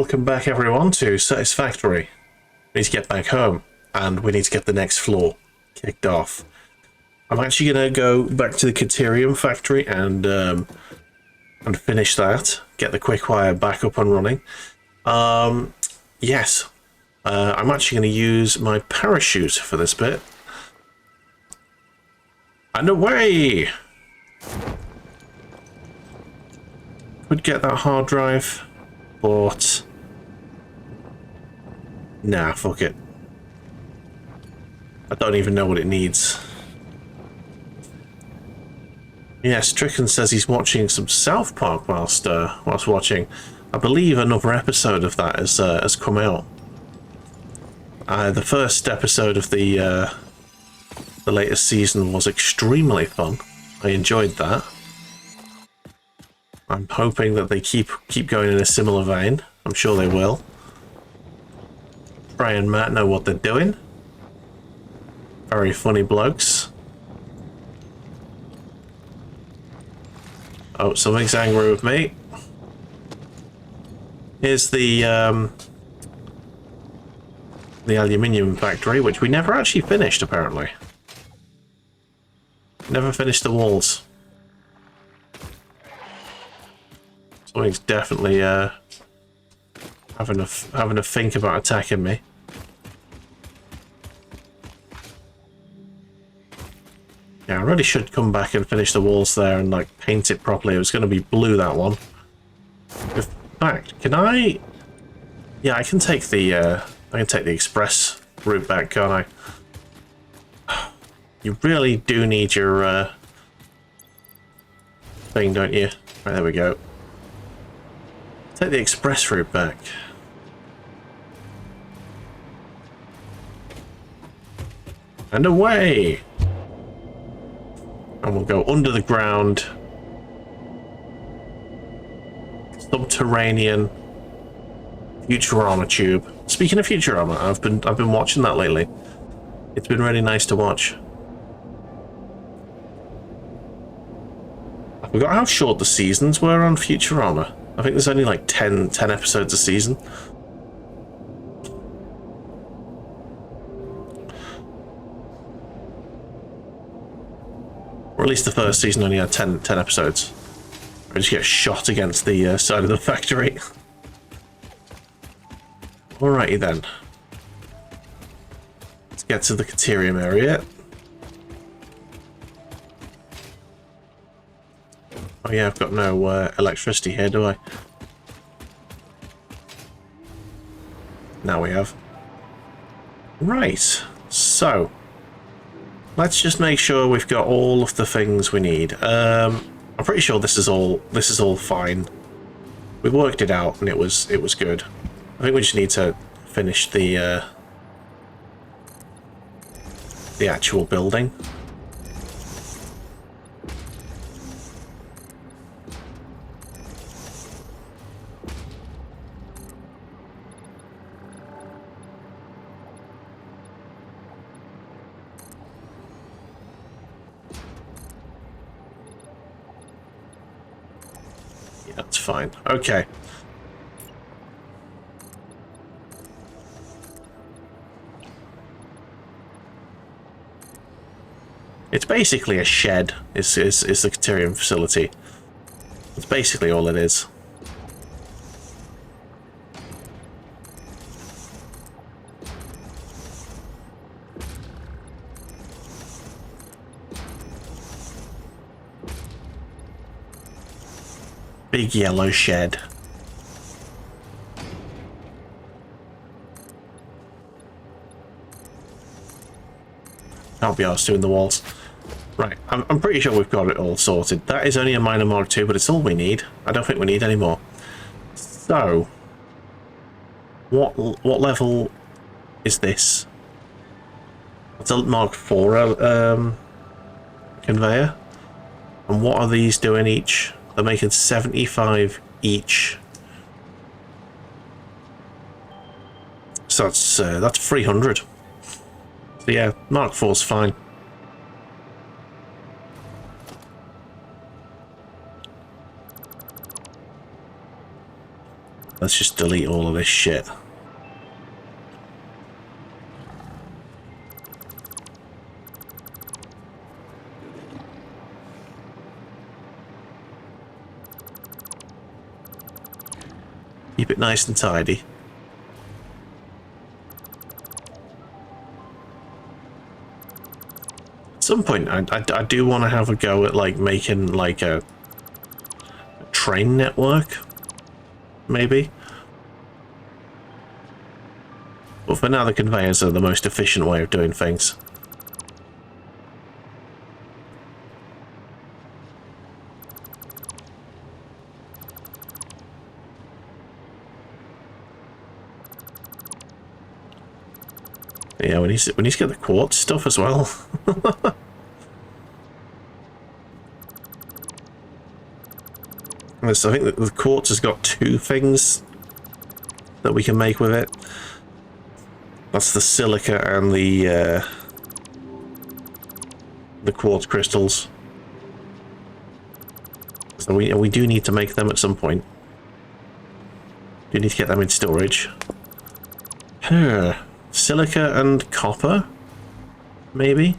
welcome back everyone to Satisfactory. We need to get back home and we need to get the next floor kicked off. I'm actually going to go back to the Caterium factory and finish that, get the quick wire back up and running. Yes, I'm actually going to use my parachute for this bit. And away! Could get that hard drive, but nah, fuck it. I don't even know what it needs. Yes, Trickon says he's watching some South Park whilst watching. I believe another episode of that has come out. The first episode of the latest season was extremely fun. I enjoyed that. I'm hoping that they keep going in a similar vein. I'm sure they will. Trey and Matt know what they're doing. Very funny blokes. Oh, something's angry with me. Here's the aluminium factory, which we never actually finished, apparently. Never finished the walls. Something's definitely having a think about attacking me. Yeah, I really should come back and finish the walls there and like paint it properly. It was going to be blue, that one. In fact, can I? Yeah, I can take the express route back, can't I? You really do need your thing, don't you? Right, there we go. Take the express route back. And away! And we'll go under the ground. Subterranean Futurama tube. Speaking of Futurama, I've been watching that lately. It's been really nice to watch. I forgot how short the seasons were on Futurama. I think there's only like 10 episodes a season. Or at least the first season only had 10 episodes. I just get shot against the side of the factory. Alrighty then. Let's get to the Caterium area. Oh yeah, I've got no electricity here, do I? Now we have. Right, so let's just make sure we've got all of the things we need. I'm pretty sure this is all fine. We worked it out and it was good. I think we just need to finish the actual building. Yeah, that's fine. Okay. It's basically a shed, is the Caterium facility. That's basically all it is. Big yellow shed. Can't be arsed doing the walls. Right, I'm pretty sure we've got it all sorted. That is only a minor Mark 2, but it's all we need. I don't think we need any more. So, what level is this? It's a Mark 4 conveyor. And what are these doing each? They're making 75 each. So that's 300. So yeah, Mark 4's fine. let's just delete all of this shit. Keep it nice and tidy. At some point, I do want to have a go at like making like a train network, maybe. But for now, the conveyors are the most efficient way of doing things. Yeah, we need to get the quartz stuff as well. So I think that the quartz has got 2 things that we can make with it. That's the silica and the quartz crystals. So we do need to make them at some point. Do need to get them in storage. Silica and copper, maybe.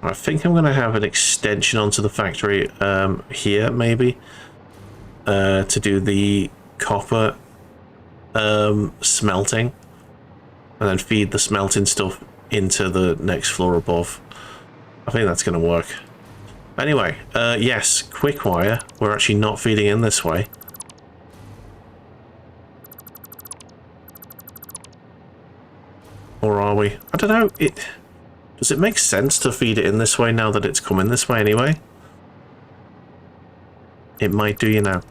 I think I'm going to have an extension onto the factory here, maybe, to do the copper smelting, and then feed the smelting stuff into the next floor above. I think that's going to work. Anyway, yes, quick wire. We're actually not feeding in this way. Or are we? I don't know. Does it make sense to feed it in this way now that it's coming this way anyway? It might do, you know.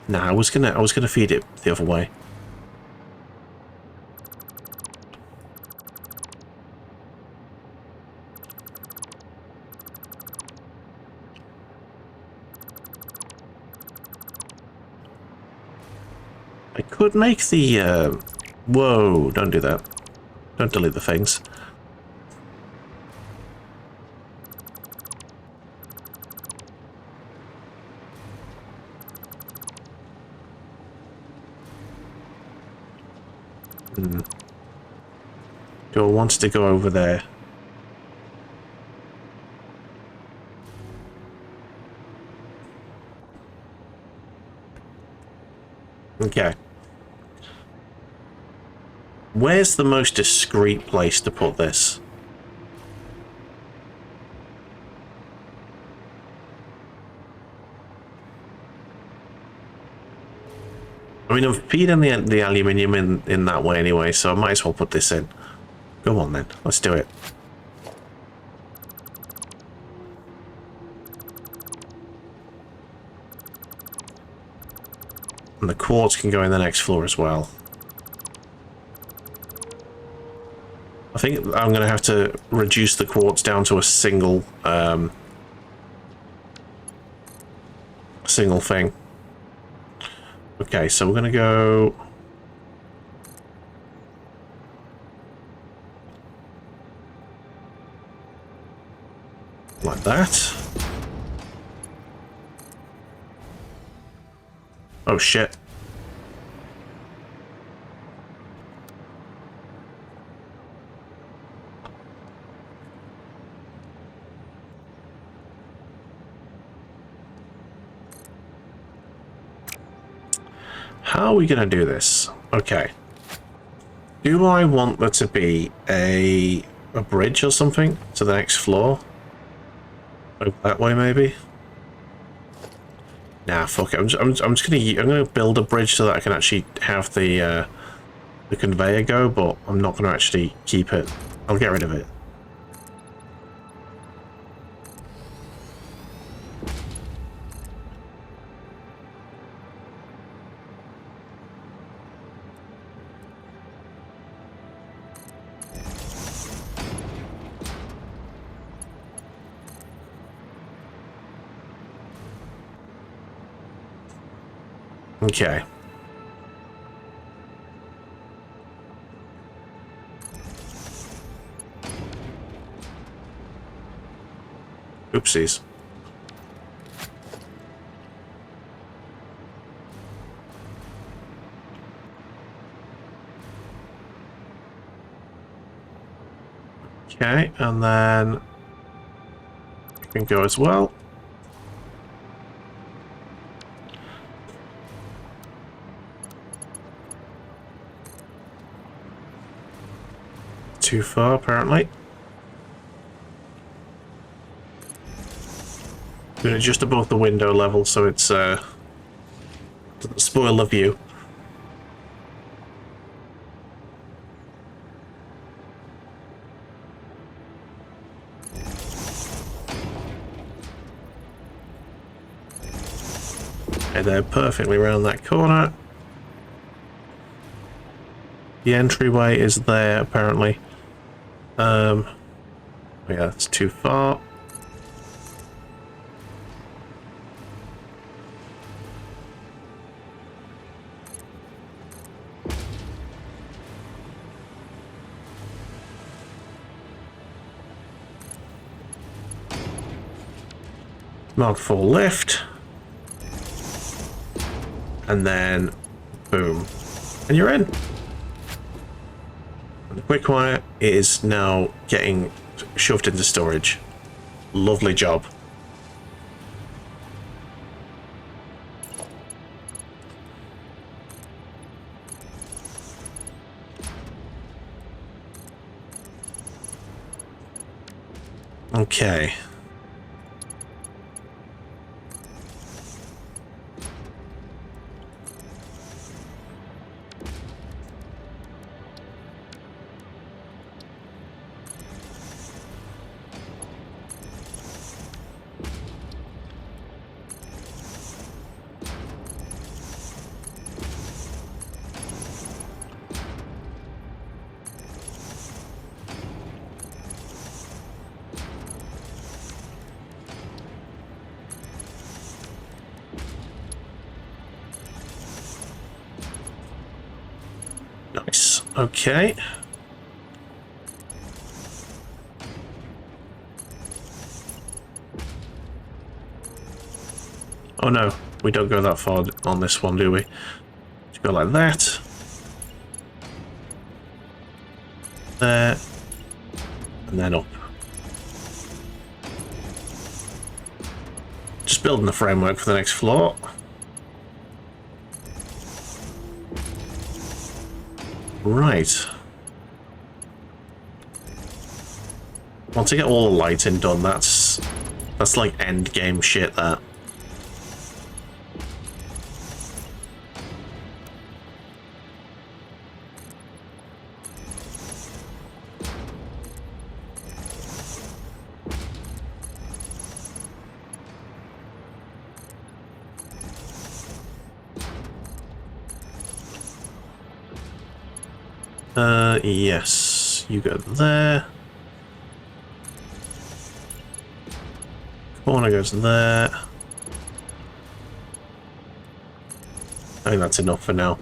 Nah, I was gonna feed it the other way. I could make the, whoa, don't do that. Don't delete the things. Do I want to go over there? Okay. Where's the most discreet place to put this? I mean, I'm feeding the aluminium in that way anyway, so I might as well put this in. Go on then, let's do it. And the quartz can go in the next floor as well. I think I'm going to have to reduce the quartz down to a single thing. Okay, so we're going to go like that. Oh shit. How are we going to do this? Okay. Do I want there to be a bridge or something to the next floor? Over that way, maybe? Nah, fuck it. I'm just gonna build a bridge so that I can actually have the conveyor go, but I'm not gonna actually keep it. I'll get rid of it. Okay. Oopsies. Okay, and then you can go as well. Too far, apparently. Doing it just above the window level, so it's doesn't spoil the view. Okay, they're perfectly around that corner. The entryway is there, apparently. Yeah, that's too far. Mark 4 lift. And then, boom. And you're in. And the quick wire is now getting shoved into storage. Lovely job. Okay. Nice. Okay. Oh no, we don't go that far on this one, do we? Just go like that. There. And then up. Just building the framework for the next floor. Right. Once I get all the lighting done, that's like end game shit, that. Yes, you go there. Corner goes there. I think that's enough for now.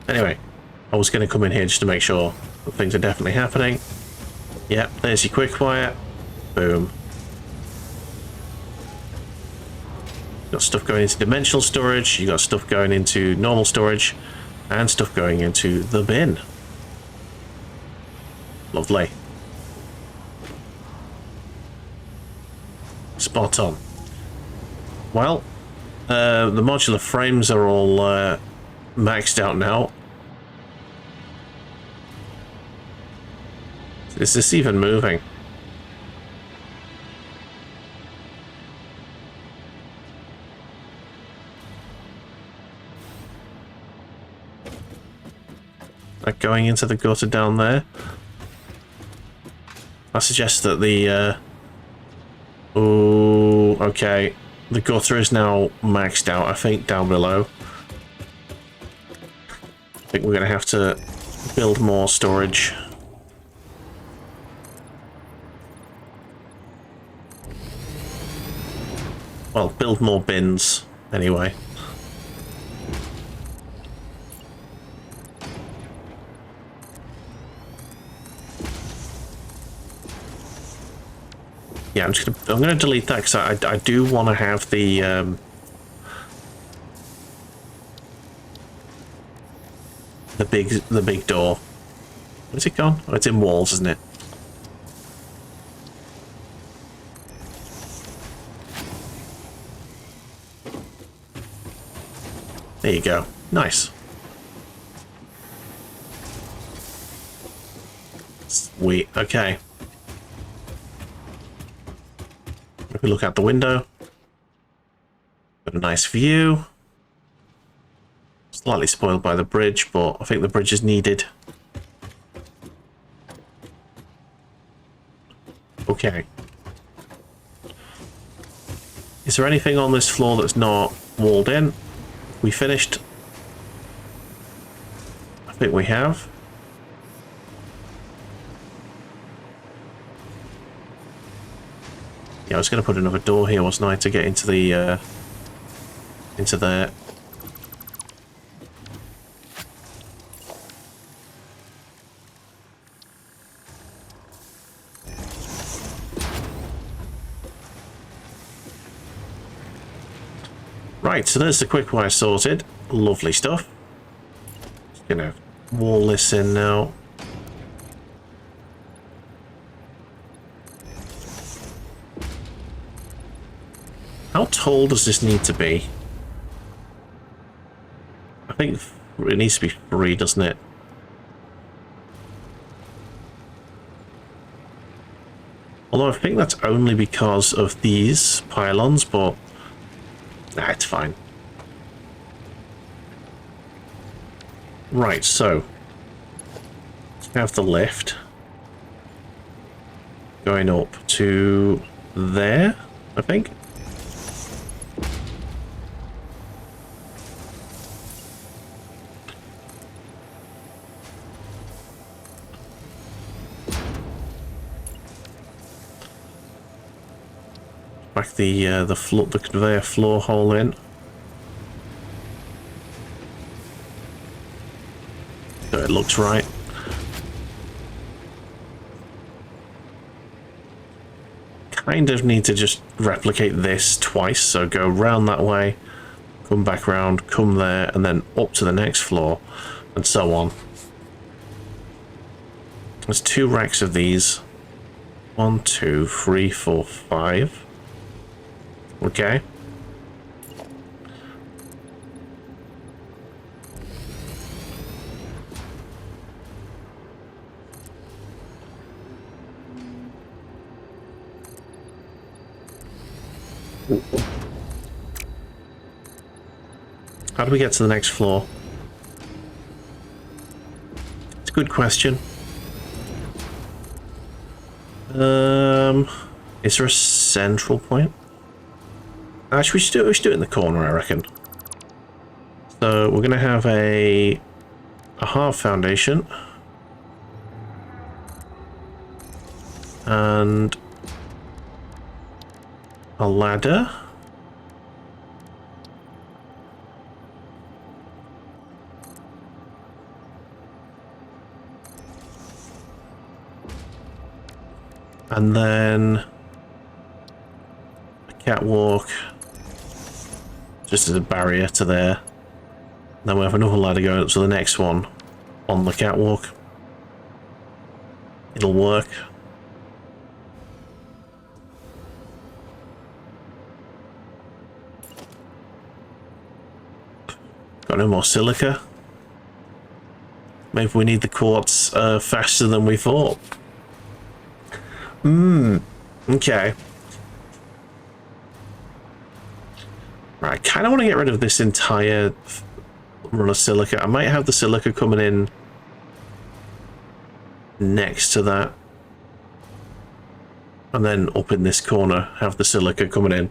Anyway, I was going to come in here just to make sure that things are definitely happening. Yep, there's your quick wire. Boom. Got stuff going into dimensional storage, you got stuff going into normal storage, and stuff going into the bin. Lovely. Spot on. Well, the modular frames are all maxed out now. Is this even moving? Like going into the gutter down there? I suggest that the oh, okay. The gutter is now maxed out, I think, down below. I think we're going to have to build more storage. Well, build more bins, anyway. Yeah, I'm gonna delete that because I do want to have the big door. Where's it gone? Oh, it's in walls, isn't it? There you go. Nice. Sweet. Okay. If we look out the window, got a nice view. Slightly spoiled by the bridge, but I think the bridge is needed. Okay. Is there anything on this floor that's not walled in? We finished? I think we have. Yeah, I was going to put another door here, wasn't I, to get into the into there. Right, so there's the quick wire sorted. Lovely stuff. Just gonna wall this in now. How tall does this need to be? I think it needs to be 3, doesn't it? Although I think that's only because of these pylons, but nah, it's fine. Right, so let's have the lift going up to there, I think. Back the conveyor floor hole in. So it looks right. Kind of need to just replicate this twice, so go round that way, come back round, come there, and then up to the next floor, and so on. There's 2 racks of these. 1, 2, 3, 4, 5. Okay. How do we get to the next floor? It's a good question. Is there a central point? Actually, we should do it in the corner, I reckon. So we're going to have a half foundation. And a ladder. And then a catwalk just as a barrier to there. Then we have another ladder going up to the next one on the catwalk. It'll work. Got no more silica. Maybe we need the quartz faster than we thought. Okay. Right, I kind of want to get rid of this entire run of silica. I might have the silica coming in next to that. And then up in this corner, have the silica coming in.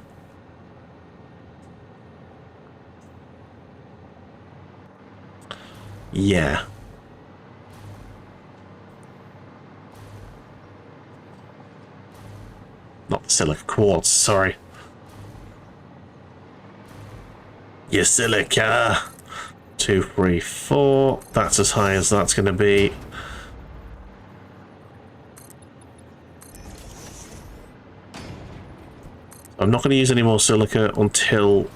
Yeah. Not the silica quartz, sorry. Your silica. 2, 3, 4. That's as high as that's going to be. I'm not going to use any more silica until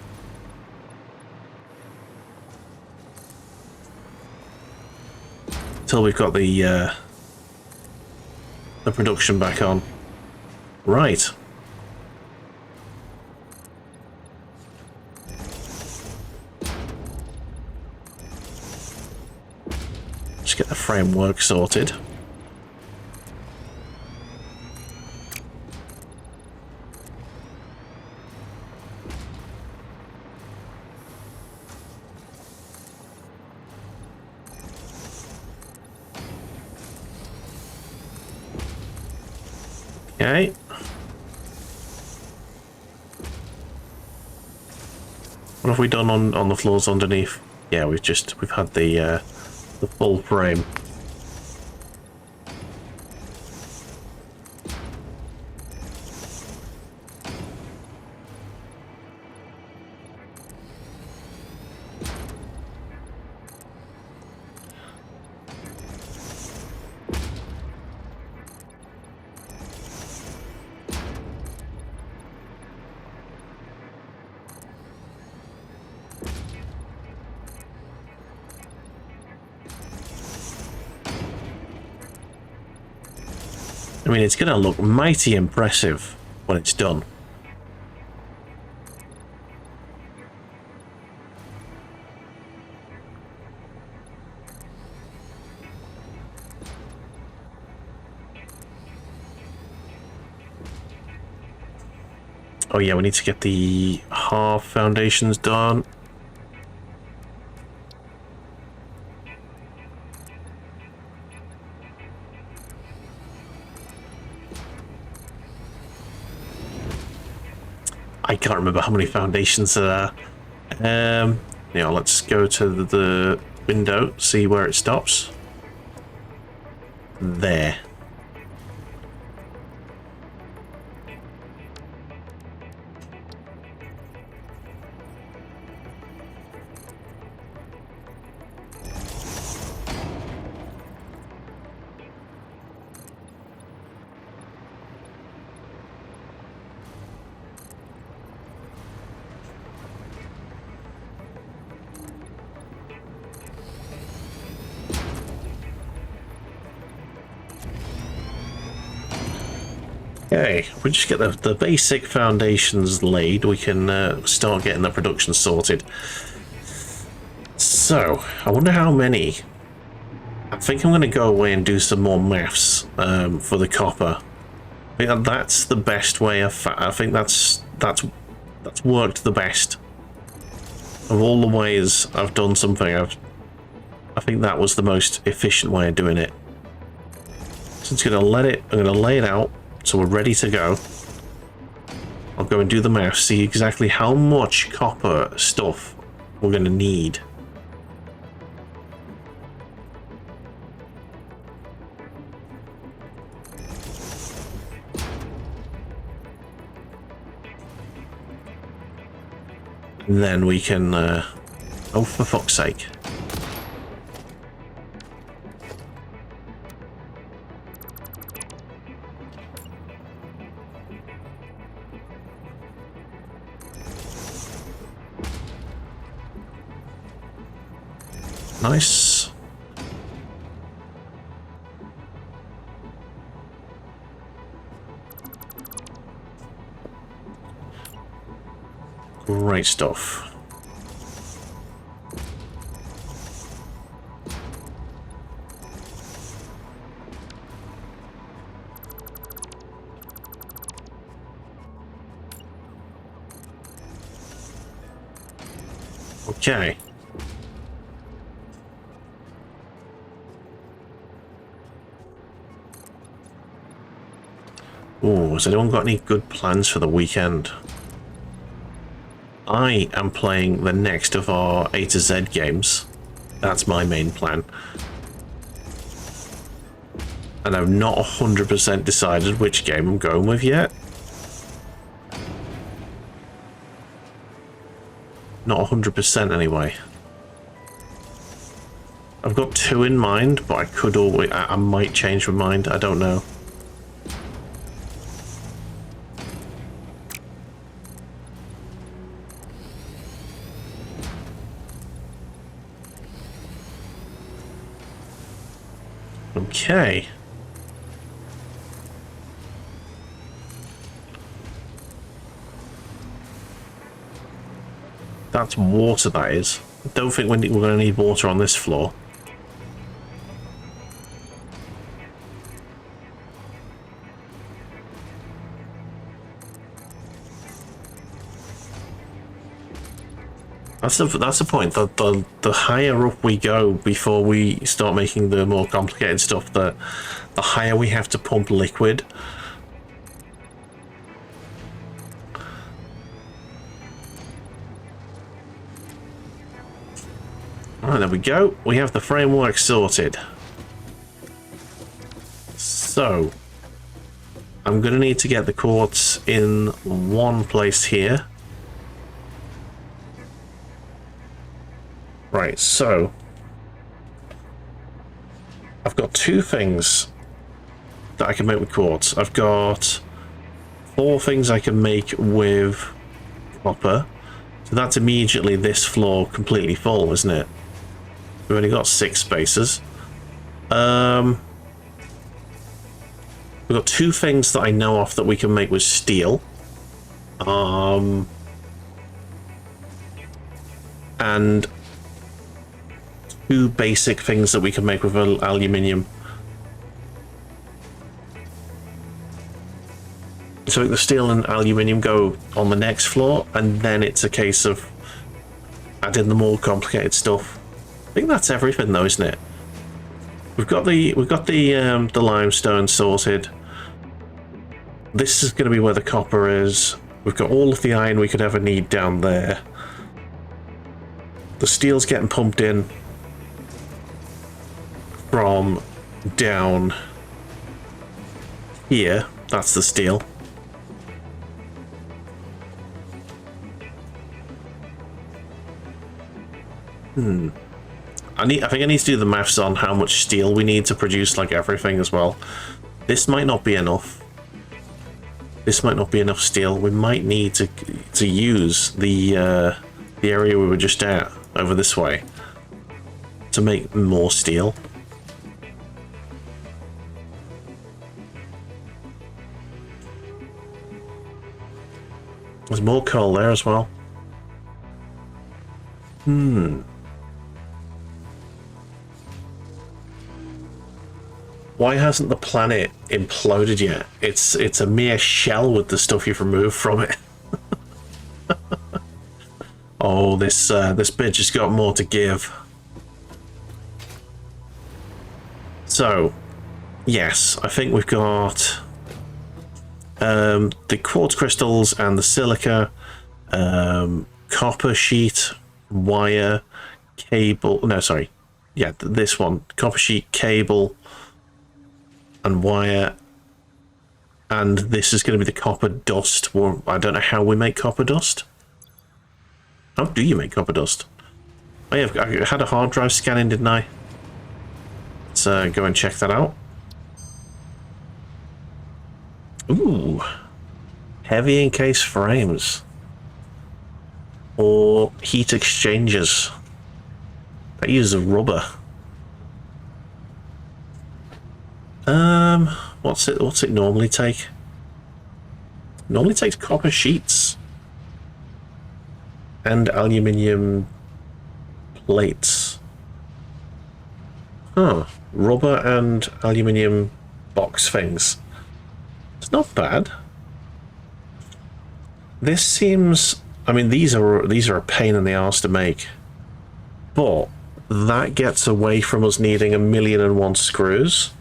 we've got the production back on. Right. Just get the framework sorted. Okay. What have we done on the floors underneath? Yeah, we've had the full frame. I mean, it's going to look mighty impressive when it's done. Oh yeah, we need to get the half foundations done. I can't remember how many foundations there are. Yeah, let's go to the window, see where it stops. There. Okay, if we just get the basic foundations laid, we can start getting the production sorted. So, I wonder how many. I think I'm going to go away and do some more maths for the copper. I think that's the best way. I think that's worked the best of all the ways I've done something. I think that was the most efficient way of doing it. So it's going to I'm going to lay it out. So we're ready to go. I'll go and do the math, see exactly how much copper stuff we're going to need. And then we can... oh, for fuck's sake. Nice. Great stuff. Okay. Oh, has anyone got any good plans for the weekend? I am playing the next of our A to Z games. That's my main plan. And I've not 100% decided which game I'm going with yet. Not 100% anyway. I've got two in mind, but I might change my mind, I don't know. Okay. That's water, that is. I don't think we're going to need water on this floor. That's the point. The higher up we go before we start making the more complicated stuff, the higher we have to pump liquid. Alright, there we go. We have the framework sorted. So, I'm going to need to get the quartz in one place here. Right, so I've got two things that I can make with quartz. I've got 4 things I can make with copper. So that's immediately this floor completely full, isn't it? We've only got 6 spaces. We've got 2 things that I know of that we can make with steel. And 2 basic things that we can make with aluminium. So the steel and aluminium go on the next floor, and then it's a case of adding the more complicated stuff. I think that's everything, though, isn't it? We've got the limestone sorted. This is going to be where the copper is. We've got all of the iron we could ever need down there. The steel's getting pumped in from down here. That's the steel. I think I need to do the maths on how much steel we need to produce like everything as well. This might not be enough. This might not be enough steel. We might need to use the area we were just at over this way to make more steel. There's more coal there as well. Why hasn't the planet imploded yet? It's a mere shell with the stuff you've removed from it. Oh, this bitch has got more to give. So, yes, I think we've got the quartz crystals and the silica, copper sheet, wire, cable. No, sorry. Yeah, this one. Copper sheet, cable, and wire. And this is going to be the copper dust. Well, I don't know how we make copper dust. How do you make copper dust? I had a hard drive scanning, didn't I? Let's go and check that out. Ooh. Heavy encased frames. Or heat exchangers. That uses rubber. What's it normally take? Normally takes copper sheets. And aluminium plates. Huh. Rubber and aluminium box things. It's not bad. This seems... I mean, these are a pain in the arse to make. But that gets away from us needing 1,000,001 screws.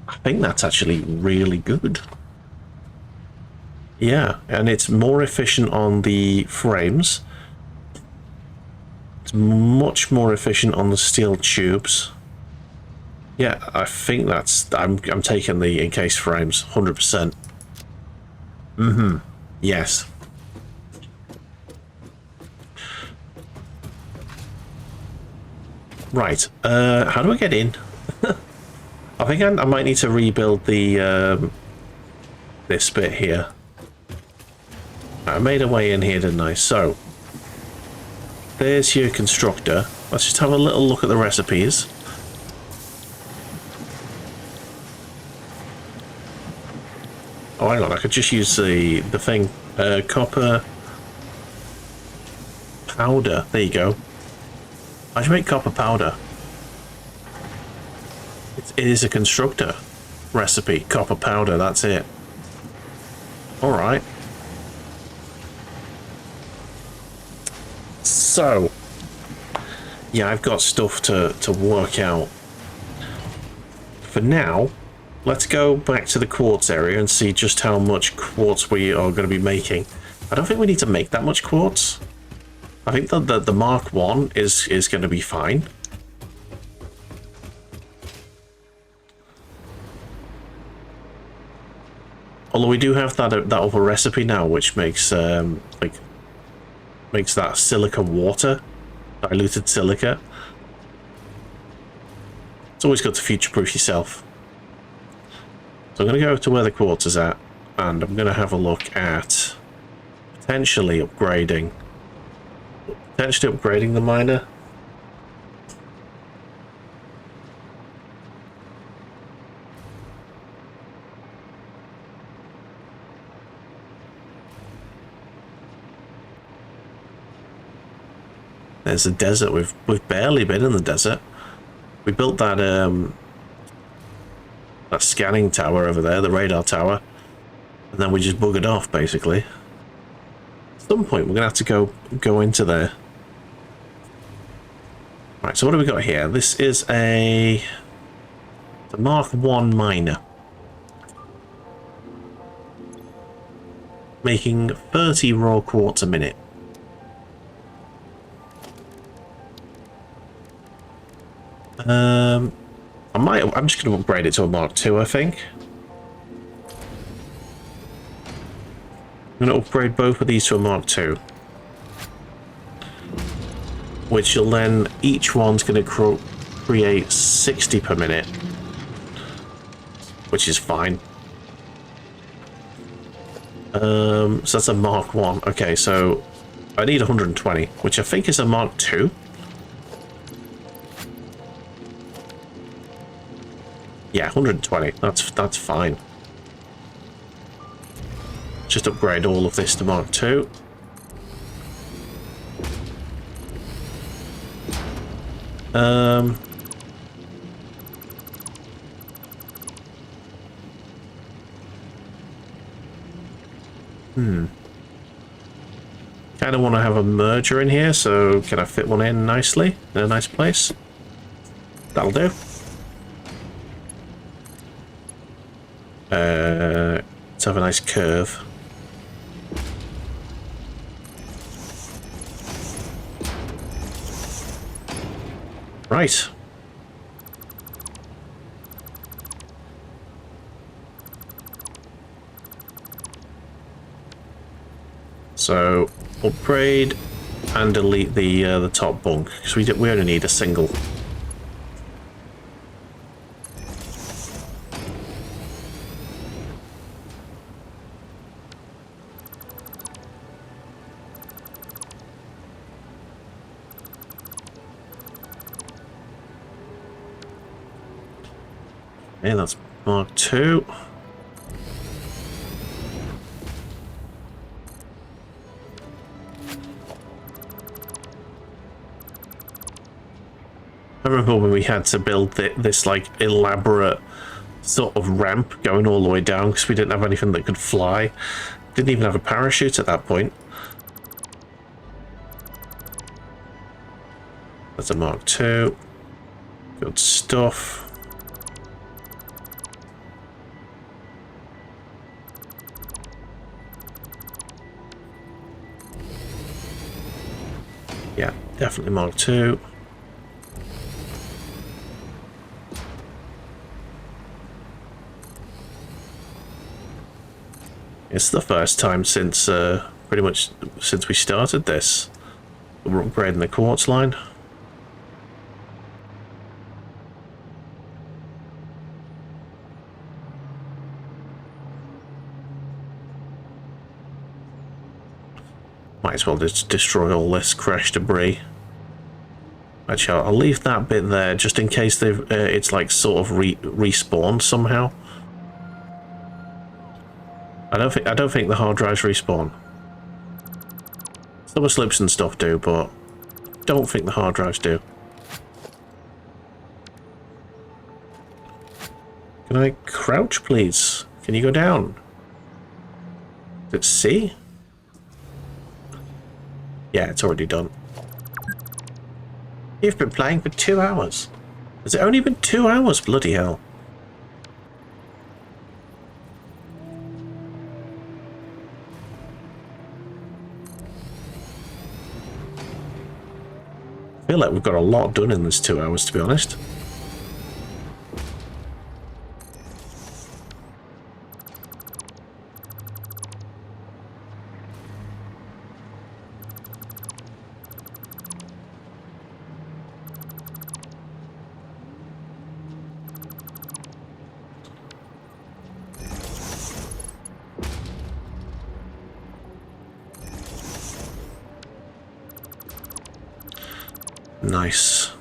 I think that's actually really good. Yeah, and it's more efficient on the frames. It's much more efficient on the steel tubes. Yeah, I think that's... I'm taking the encased frames, 100%. Yes. Right, how do I get in? I think I might need to rebuild the this bit here. I made a way in here, didn't I? So, there's your constructor. Let's just have a little look at the recipes. Oh, hang on, I could just use the thing. Copper powder. There you go. I should make copper powder. It is a constructor recipe. Copper powder, that's it. Alright. So, yeah, I've got stuff to work out. For now, let's go back to the quartz area and see just how much quartz we are going to be making. I don't think we need to make that much quartz. I think that the Mark 1 is going to be fine. Although we do have that other recipe now, which makes makes that silica water, diluted silica. It's always good to future-proof yourself. So I'm going to go to where the quartz is at, and I'm going to have a look at potentially upgrading the miner. There's the desert. We've barely been in the desert. We built that that scanning tower over there, the radar tower, and then we just buggered off basically. At some point we're gonna have to go into there. Right, so what do we got here? This is the Mark 1 miner. Making 30 raw quartz a minute. I'm just going to upgrade it to a Mark 2, I think. I'm going to upgrade both of these to a Mark 2. Which will then, each one's going to create 60 per minute. Which is fine. So that's a Mark 1. Okay, so I need 120, which I think is a Mark 2. Yeah, 120. That's fine. Just upgrade all of this to Mark 2. Kind of want to have a merger in here, so can I fit one in nicely in a nice place? That'll do. Let's have a nice curve. Right. So upgrade and delete the top bunk because we only need a single. Yeah, that's Mark 2. I remember when we had to build this like elaborate sort of ramp going all the way down because we didn't have anything that could fly. Didn't even have a parachute at that point. That's a Mark 2. Good stuff. Yeah, definitely Mark 2. It's the first time since pretty much since we started this. We're upgrading the quartz line. Might as well just destroy all this crash debris. Actually, I'll leave that bit there just in case they've it's like sort of respawned somehow. I don't think the hard drives respawn. Some of slips and stuff do, but don't think the hard drives do. Can I crouch, please? Can you go down? Let's see. Yeah, it's already done. You've been playing for 2 hours. Has it only been 2 hours? Bloody hell. I feel like we've got a lot done in this 2 hours, to be honest. Nice.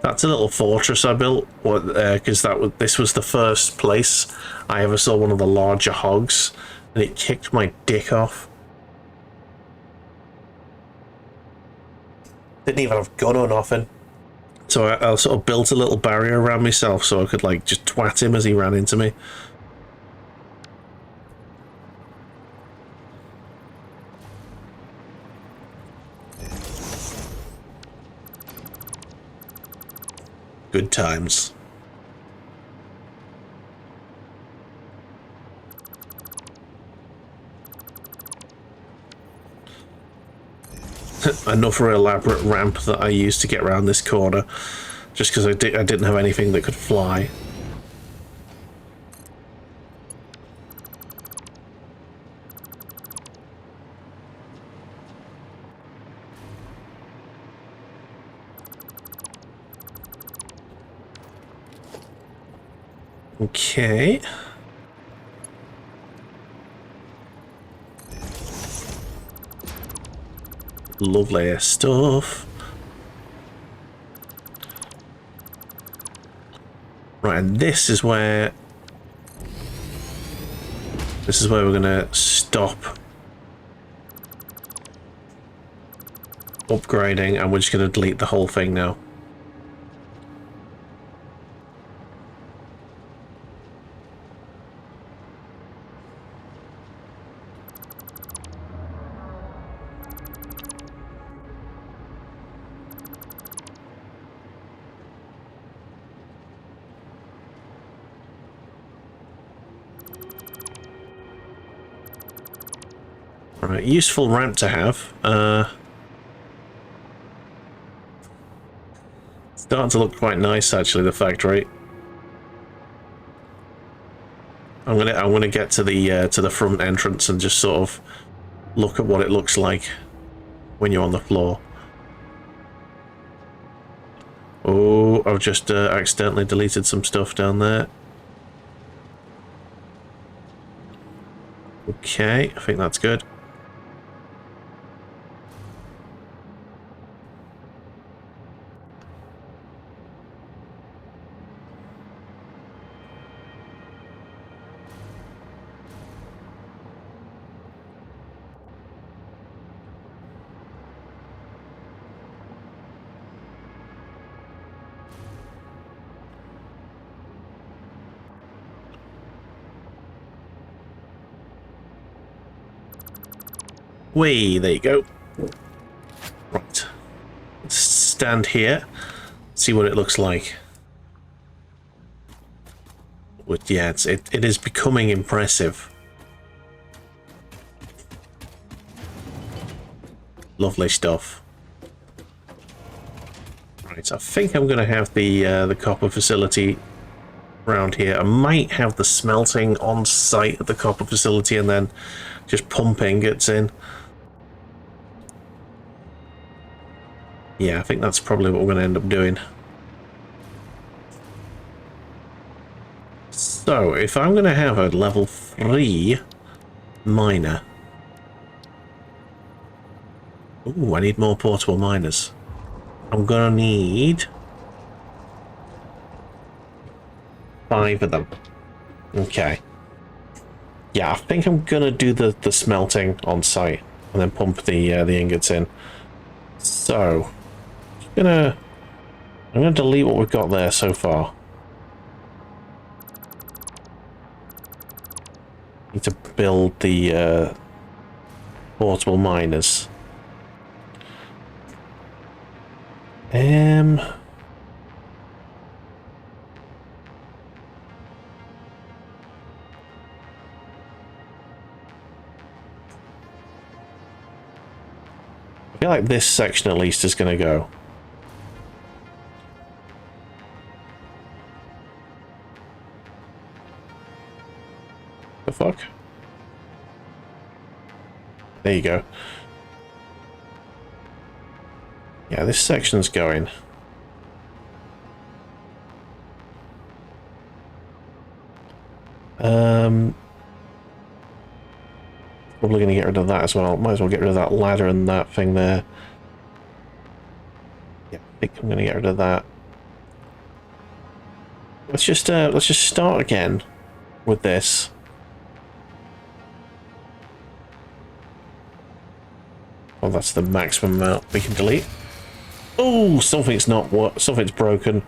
That's a little fortress I built, because this was the first place I ever saw one of the larger hogs, and it kicked my dick off. Didn't even have gun or nothing, so I sort of built a little barrier around myself so I could like just twat him as he ran into me. Good times. Another elaborate ramp that I used to get around this corner, just because I didn't have anything that could fly. Okay. Lovely stuff. Right, and this is where we're gonna stop upgrading, and we're just gonna delete the whole thing now. Right, useful ramp to have. Starting to look quite nice, actually, the factory. I'm gonna get to the front entrance and just sort of look at what it looks like when you're on the floor. Oh, I've just accidentally deleted some stuff down there. Okay, I think that's good. Whee, there you go. Right. Let's stand here, see what it looks like. But yeah, it is becoming impressive. Lovely stuff. Right, I think I'm going to have the copper facility around here. I might have the smelting on site at the copper facility and then just pump ingots in. Yeah, I think that's probably what we're going to end up doing. So, if I'm going to have a level 3 miner... Ooh, I need more portable miners. I'm gonna need 5 of them. Okay. Yeah, I think I'm gonna do the smelting on site and then pump the ingots in. So, I'm gonna delete what we've got there so far. Need to build the portable miners. I feel like this section at least is going to go. The fuck? There you go. Yeah, this section's going. Probably going to get rid of that as well. Might as well get rid of that ladder and that thing there. Yeah, I think I'm going to get rid of that. Let's just start again with this. Oh, that's the maximum amount we can delete. Oh, something's not what? Something's broken.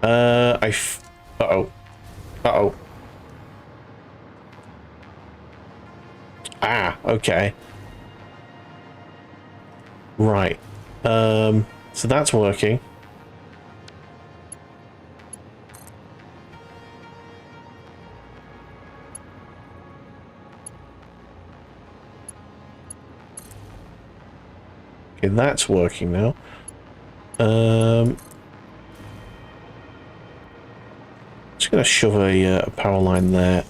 Uh-oh. Uh-oh. Ah, okay. Right. So that's working. Okay, that's working now. Just gonna shove a power line there.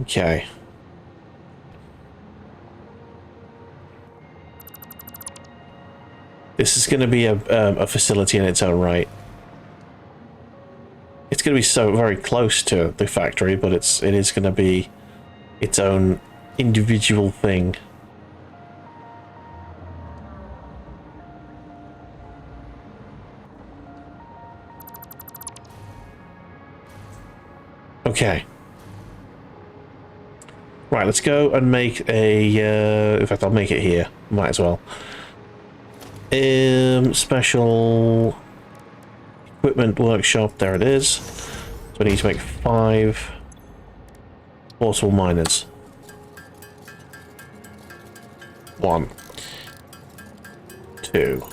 Okay. This is going to be a facility in its own right. It's going to be so very close to the factory, but it is going to be its own individual thing. Okay. Right, let's go and make a... in fact, I'll make it here. Might as well. Special equipment workshop. There it is. So I need to make 5 portable miners. 1, 2.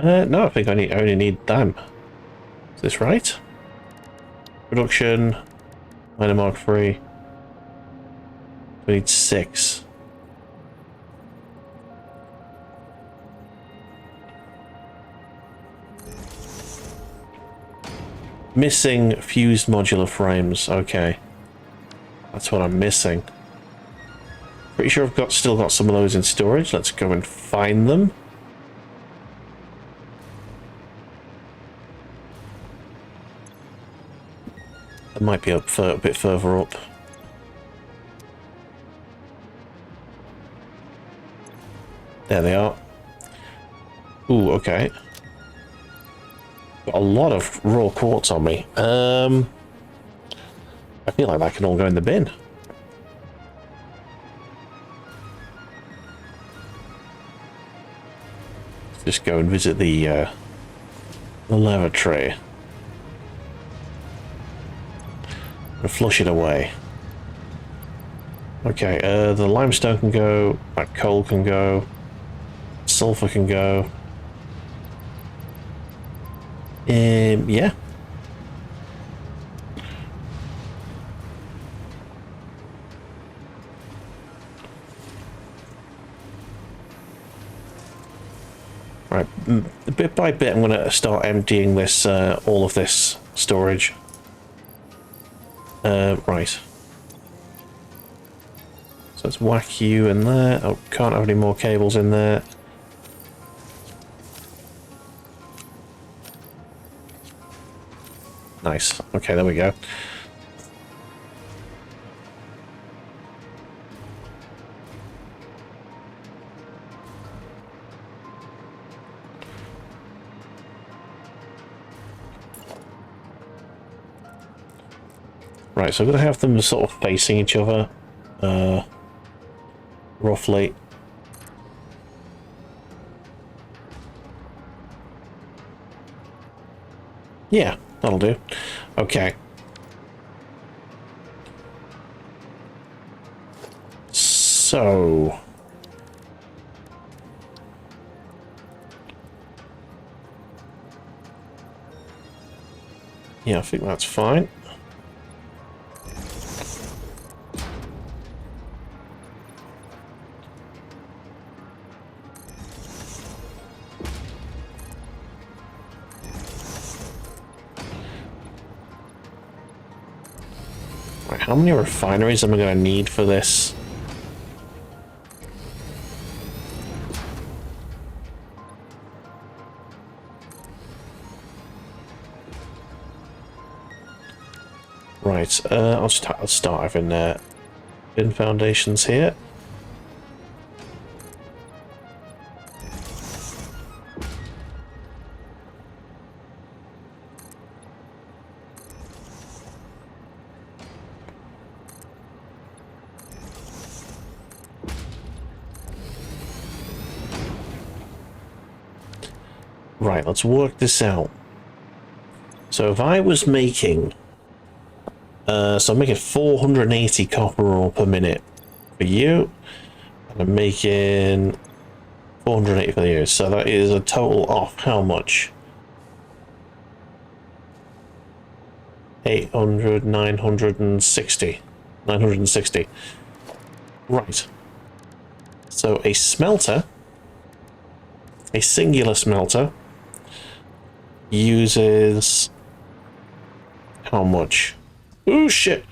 No, I think I only need them. Is this right? Production. Miner mark 3. We need 6. Missing fused modular frames. Okay. That's what I'm missing. Pretty sure I've still got some of those in storage. Let's go and find them. It might be a bit further up. There they are. Ooh, okay. Got a lot of raw quartz on me. I feel like that can all go in the bin. Let's just go and visit the lavatory. And flush it away. Okay, the limestone can go, that coal can go, sulfur can go. Yeah. Right, bit by bit I'm going to start emptying this, all of this storage. Right. So let's whack you in there. Oh, can't have any more cables in there. Nice. Okay, there we go. Right, so I'm going to have them sort of facing each other, roughly. Yeah, that'll do. Okay. So... yeah, I think that's fine. Right, how many refineries am I going to need for this? Right, I'll start having bin foundations here. Right, let's work this out. So if I was making... so I'm making 480 copper ore per minute for you, and I'm making 480 for you, so that is a total of how much? 800, 960. 960. Right. So a smelter, a singular smelter, uses how much? Oh shit!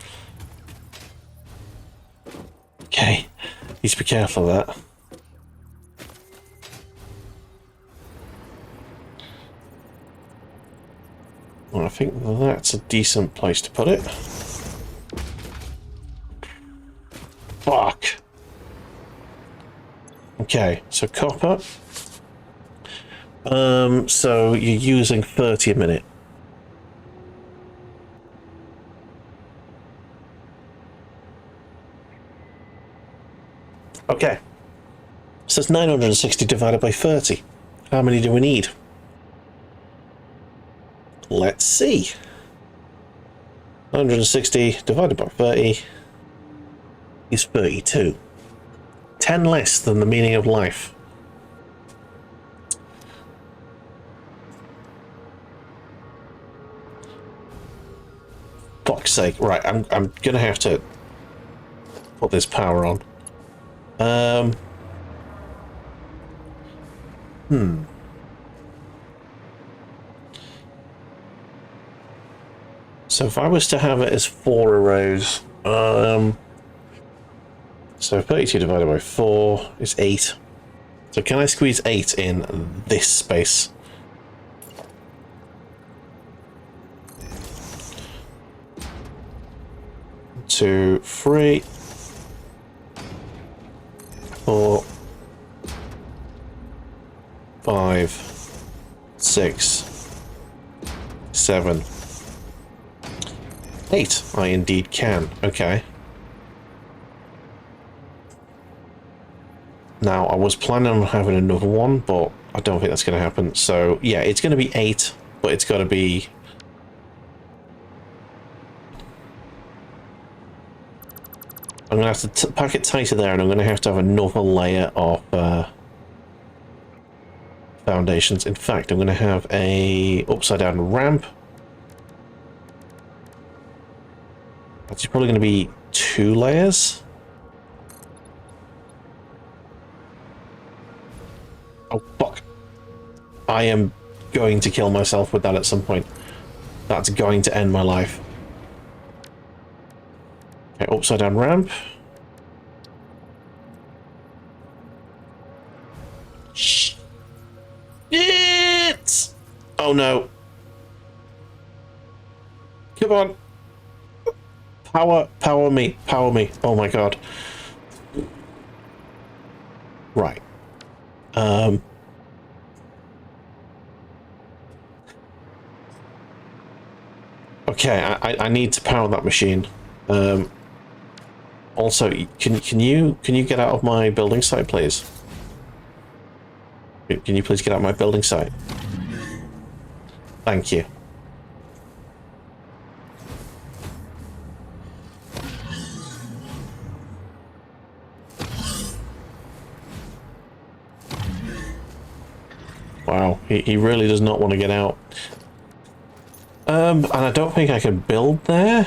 Okay, need to be careful of that. Well, I think that's a decent place to put it. Fuck! Okay, so copper. So you're using 30 a minute. Okay. So it's 960 divided by 30. How many do we need? Let's see. 160 divided by 30 is 32. 10 less than the meaning of life. Fuck's sake. Right, I'm gonna have to put this power on. So if I was to have it as 4 arrows, so 32 divided by 4 is 8. So can I squeeze 8 in this space? Two, 3, 4, 5, 6, 7, 8. I indeed can. Okay. Now, I was planning on having another one, but I don't think that's going to happen. So, yeah, it's going to be 8, but it's got to be... I'm going to have to pack it tighter there, and I'm going to have another layer of foundations. In fact, I'm going to have a upside-down ramp. That's probably going to be 2 layers. Oh, fuck. I am going to kill myself with that at some point. That's going to end my life. Okay, upside down ramp. Shit! Oh no. Come on. Power me. Power me. Oh my god. Right. Okay, I need to power that machine. Also, can you get out of my building site, please? Can you please get out of my building site? Thank you. Wow, he really does not want to get out. And I don't think I can build there.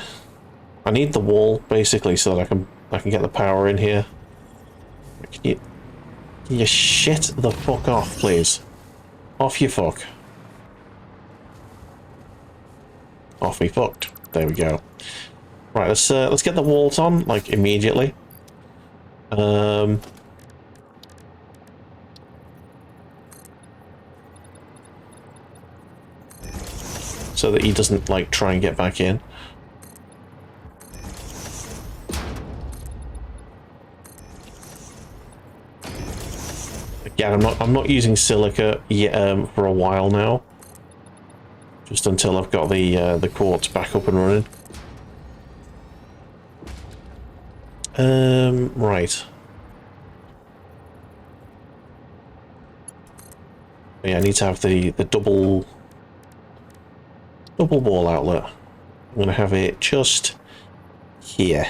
I need the wall basically so that I can get the power in here. Can you shit the fuck off, please? Off you fuck. Off me fucked. There we go. Right, let's get the walls on like immediately. So that he doesn't like try and get back in. Again, I'm not using silica yet, for a while now. Just until I've got the quartz back up and running. Right. Yeah, I need to have the double wall outlet. I'm gonna have it just here.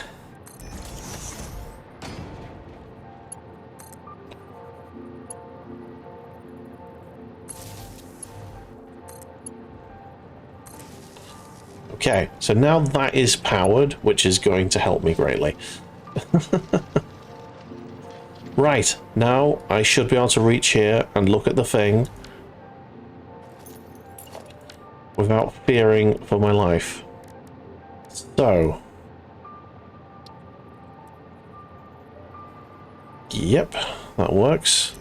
Okay, so now that is powered, which is going to help me greatly. Right, now I should be able to reach here and look at the thing without fearing for my life. So, yep, that works.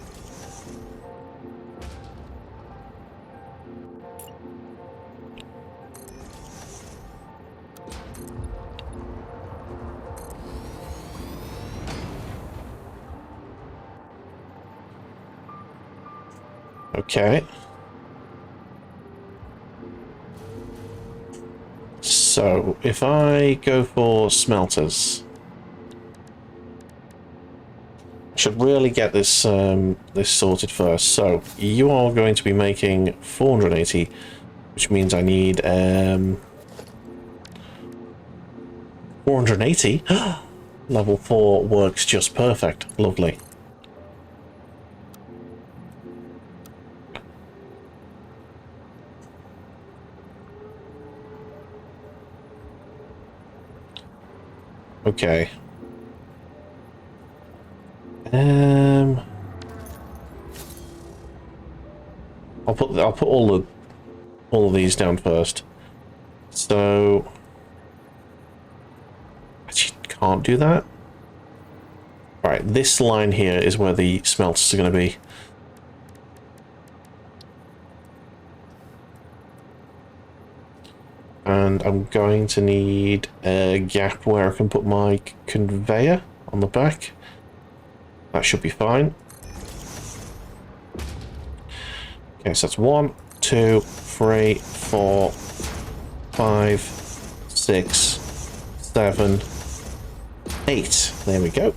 Okay. So, if I go for smelters, I should really get this this sorted first. So, you are going to be making 480, which means I need 480. Level 4 works just perfect. Lovely. Okay. I'll put all of these down first. So actually can't do that. All right, this line here is where the smelters are going to be. And I'm going to need a gap where I can put my conveyor on the back. That should be fine. Okay, so that's 1, 2, 3, 4, 5, 6, 7, 8. There we go.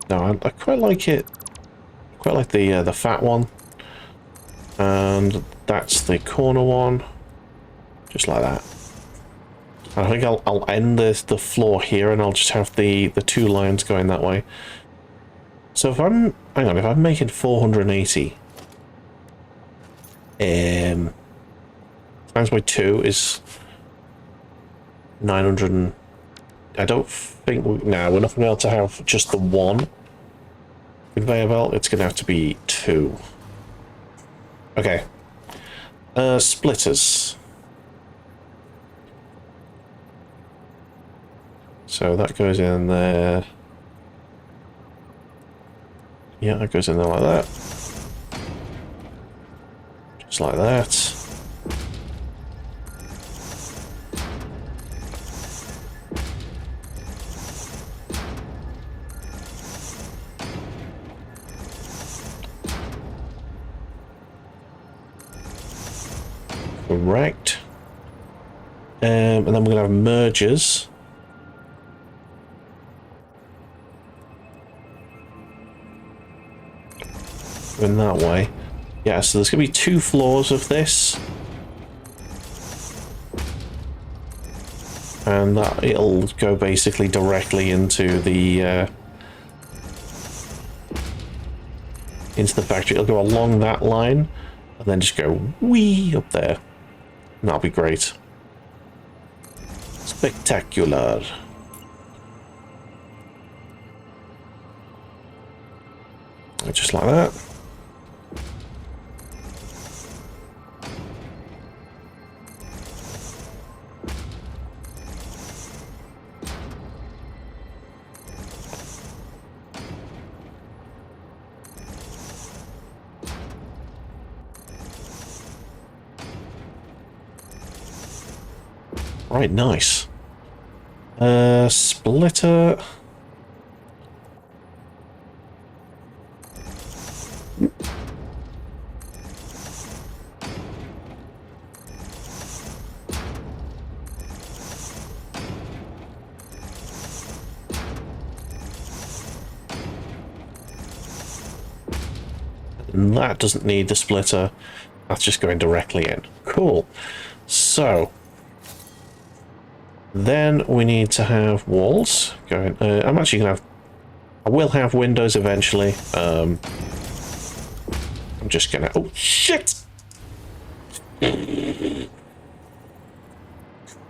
No, I quite like it. Quite like the fat one, and that's the corner one, just like that. I think I'll end the floor here, and I'll just have the two lines going that way. So if I'm if I'm making 480, times by 2 is 900. I don't think we're not going to be able to have just the one conveyor belt. It's going to have to be 2. Okay. Splitters. So that goes in there. Yeah, that goes in there like that. Just like that. Correct. And then we're going to have mergers. In that way. Yeah, so there's going to be 2 floors of this. And that it'll go basically directly into the factory. It'll go along that line and then just go wee up there. And that'll be great. Spectacular. Just like that. Right, nice. Splitter. And that doesn't need the splitter. That's just going directly in. Cool. So then we need to have walls going. I'm actually gonna have. I will have windows eventually. I'm just gonna. Oh shit!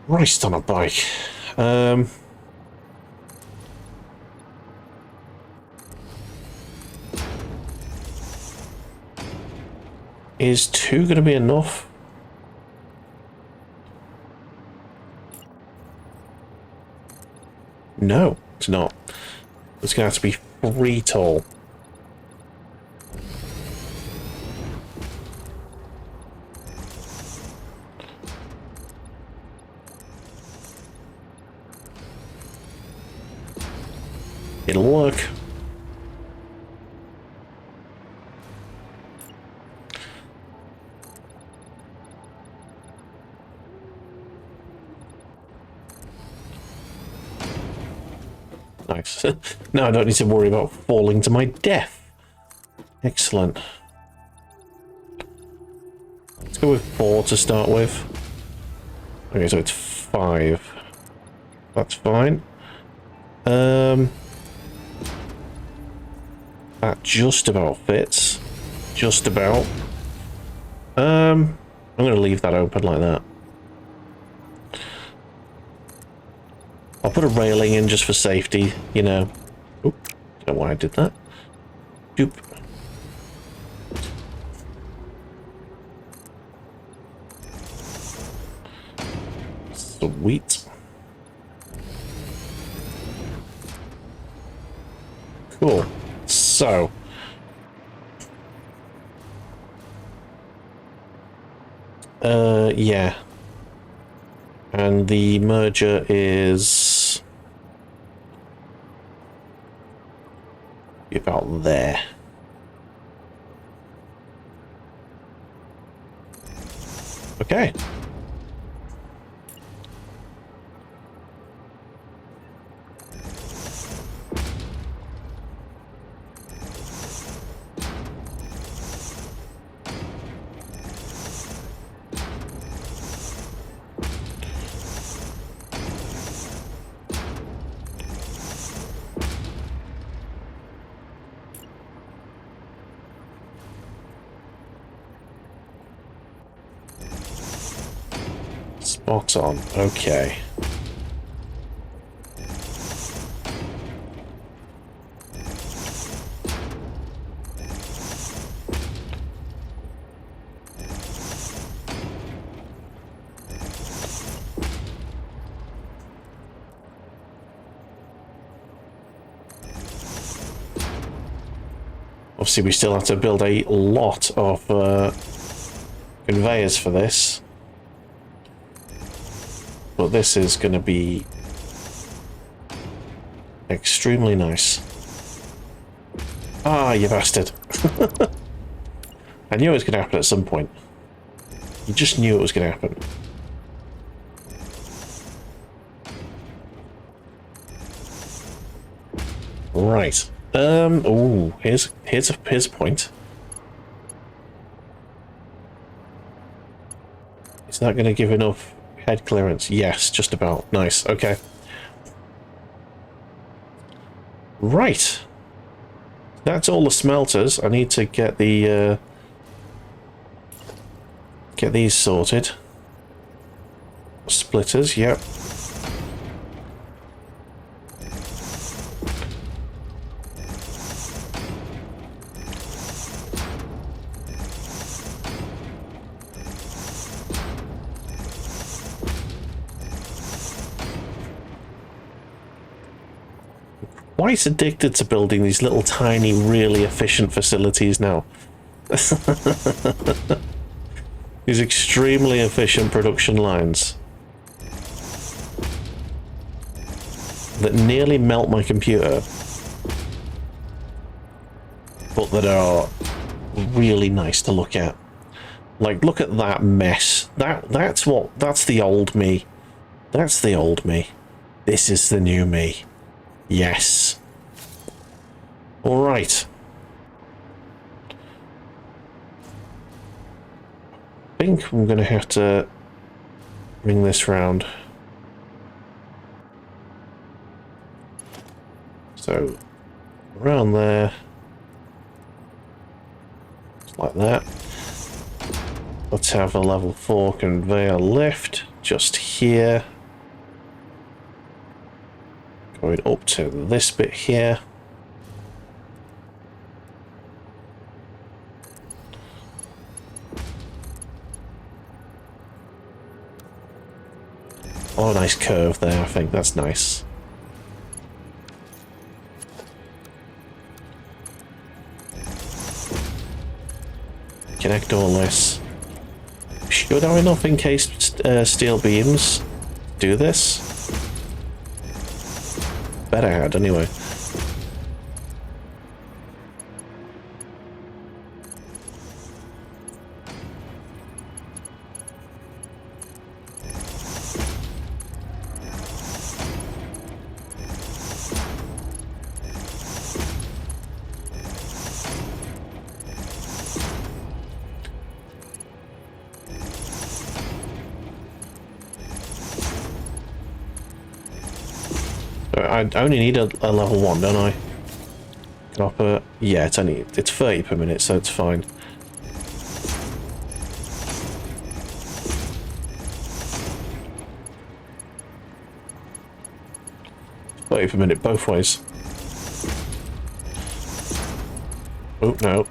Christ on a bike. Is 2 going to be enough? No, it's not. It's going to have to be 3 tall. It'll work. Nice. Now I don't need to worry about falling to my death. Excellent. Let's go with 4 to start with. Okay, so it's 5. That's fine. That just about fits. Just about. I'm going to leave that open like that. I'll put a railing in just for safety, you know. Oop, don't know why I did that. Doop. Sweet. Cool. So. Yeah. And the merger is about there. Okay. Spot on. Okay. Obviously, we still have to build a lot of conveyors for this. But this is going to be extremely nice. Ah, you bastard. I knew it was going to happen at some point. You just knew it was going to happen. Right. Oh, here's a point. Is that going to give enough head clearance? Yes, just about. Nice. Okay. Right. That's all the smelters. I need to get the get these sorted. Splitters, yep. Quite addicted to building these little tiny, really efficient facilities now. These extremely efficient production lines that nearly melt my computer, but that are really nice to look at. Like, look at that mess. That's the old me. That's the old me. This is the new me. Yes. All right. I think I'm going to have to bring this round. So, around there. Just like that. Let's have a level 4 conveyor lift just here. Going up to this bit here. Oh, nice curve there, I think that's nice. Connect all this. Should have enough encased steel beams do this? Bet I had, anyway. I only need a level 1, don't I? Copper. Yeah, it's 30 per minute, so it's fine. Per minute both ways. Oh no.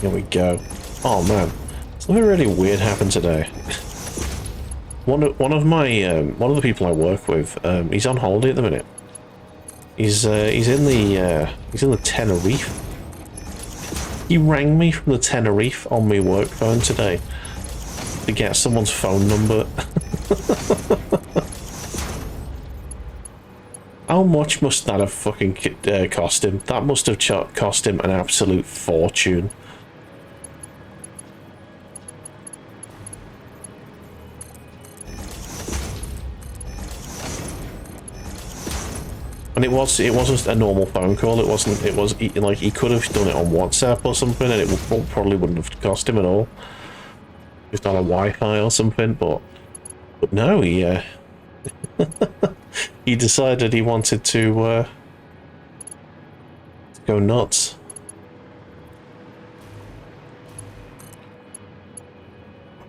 Here we go. Oh man, something really weird happened today. One of the people I work with, he's on holiday at the minute. He's in the Tenerife. He rang me from the Tenerife on my work phone today to get someone's phone number. How much must that have fucking cost him? That must have cost him an absolute fortune. And it wasn't a normal phone call. It was like he could have done it on WhatsApp or something, and it probably wouldn't have cost him at all. Just on a Wi-Fi or something, but no, he he decided he wanted to go nuts.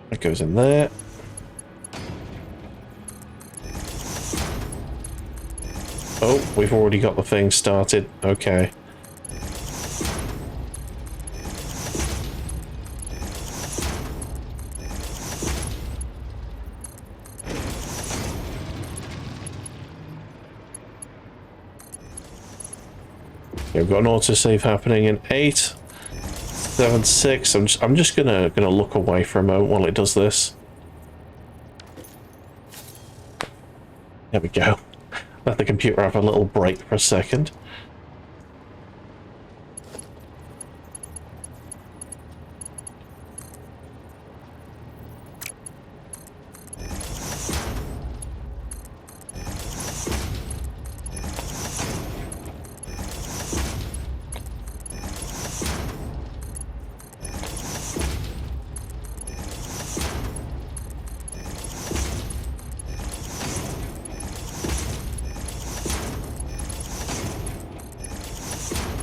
That goes in there. Oh, we've already got the thing started. Okay. We've got an autosave happening in 8, 7, 6. I'm just gonna look away for a moment while it does this. There we go. Let the computer have a little break for a second.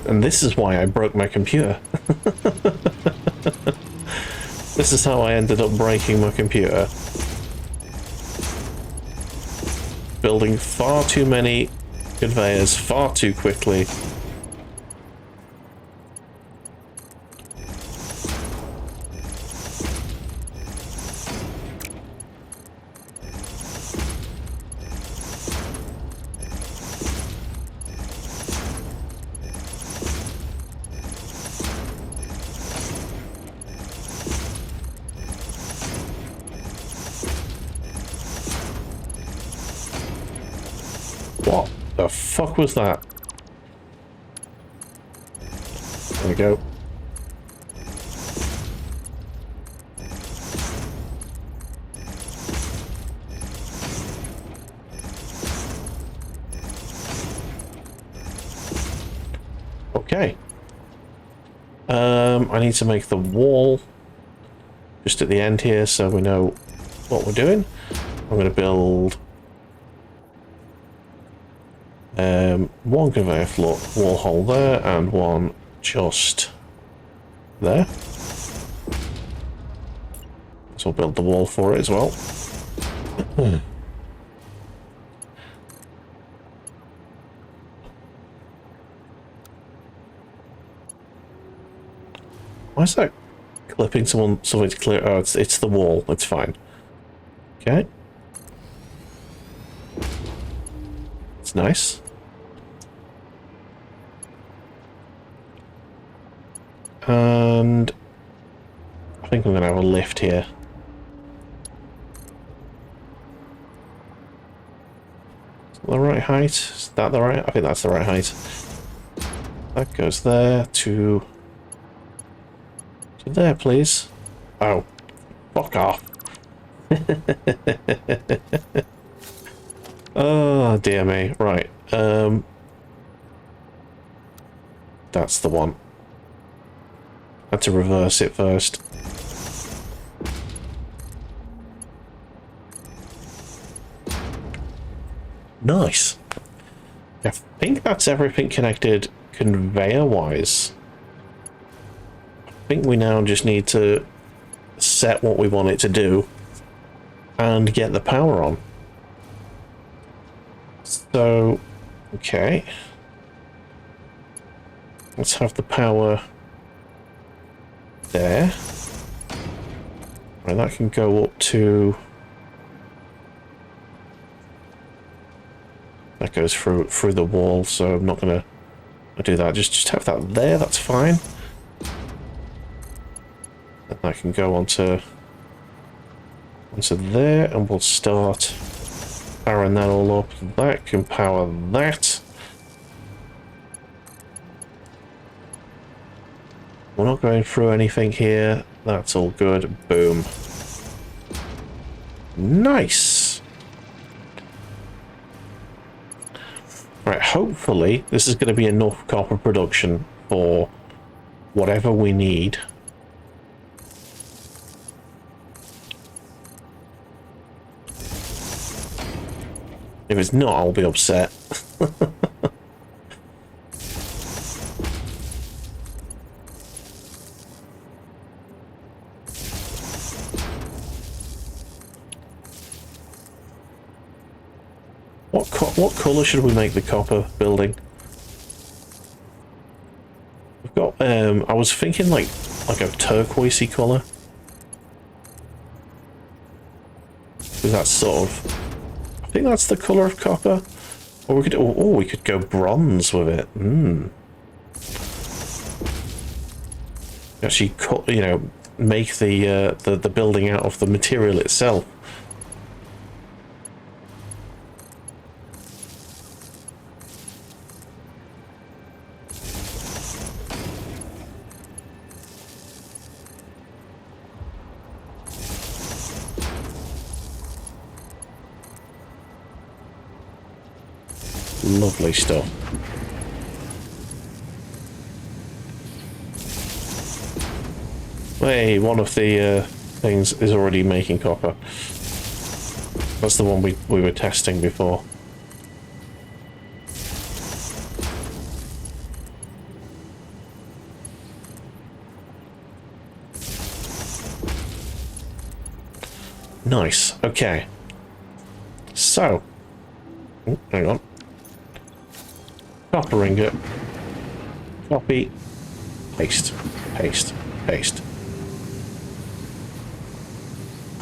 And this is why I broke my computer. This is how I ended up breaking my computer. Building far too many conveyors far too quickly. What the fuck was that? There we go. Okay. I need to make the wall just at the end here so we know what we're doing. I'm going to build one conveyor floor wall hole there and one just there. So we'll build the wall for it as well. Why is that clipping something to clear? Oh, it's the wall. It's fine. Okay. It's nice. And I think I'm going to have a lift here. Is that the right height? Is that the right? I think that's the right height. That goes there to there, please. Oh, fuck off. Oh, dear me. Right. That's the one. Had to reverse it first. Nice. I think that's everything connected conveyor-wise. I think we now just need to set what we want it to do and get the power on. So, okay. Let's have the power there. Right, that can go up to... That goes through the wall, so I'm not gonna do that. Just have that there, that's fine. And that can go onto there, and we'll start powering that all up. That can power that. We're not going through anything here. That's all good. Boom. Nice. Right, hopefully this is going to be enough copper production for whatever we need. If it's not, I'll be upset. What colour should we make the copper building? We've got. I was thinking like a turquoisey colour. Because that's sort of. I think that's the colour of copper. Or we could. Oh, we could go bronze with it. Actually, cut. You know, make the building out of the material itself. Lovely stuff. Hey, one of the things is already making copper. That's the one we were testing before. Nice. Okay. So. Oh, hang on. Copper ingot. Copy. Paste. Paste. Paste.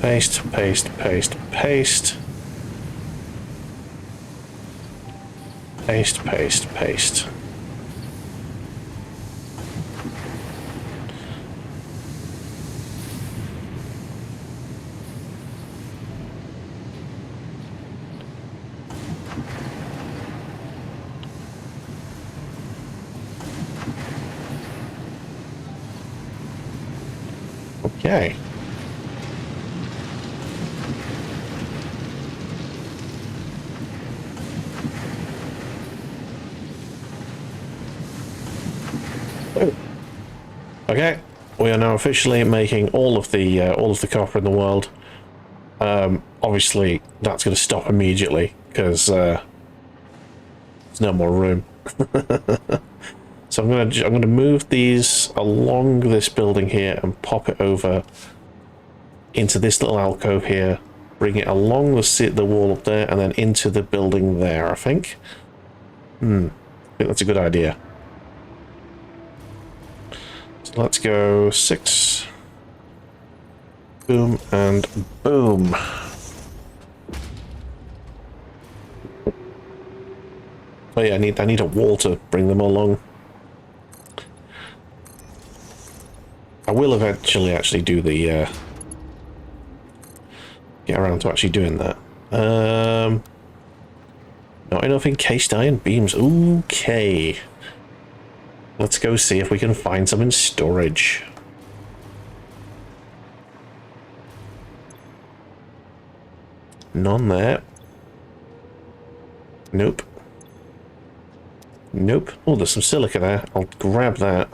Paste, paste, paste, paste. Paste, paste, paste. Okay. Okay, we are now officially making all of the copper in the world. Obviously, that's going to stop immediately because there's no more room. So I'm gonna move these along this building here and pop it over into this little alcove here. Bring it along the wall up there and then into the building there. I think. I think that's a good idea. So let's go 6. Boom and boom. Oh yeah, I need a wall to bring them along. I will eventually actually do the get around to actually doing that. Not enough encased iron beams. Okay. Let's go see if we can find some in storage. None there. Nope. Nope. Oh, there's some silica there. I'll grab that.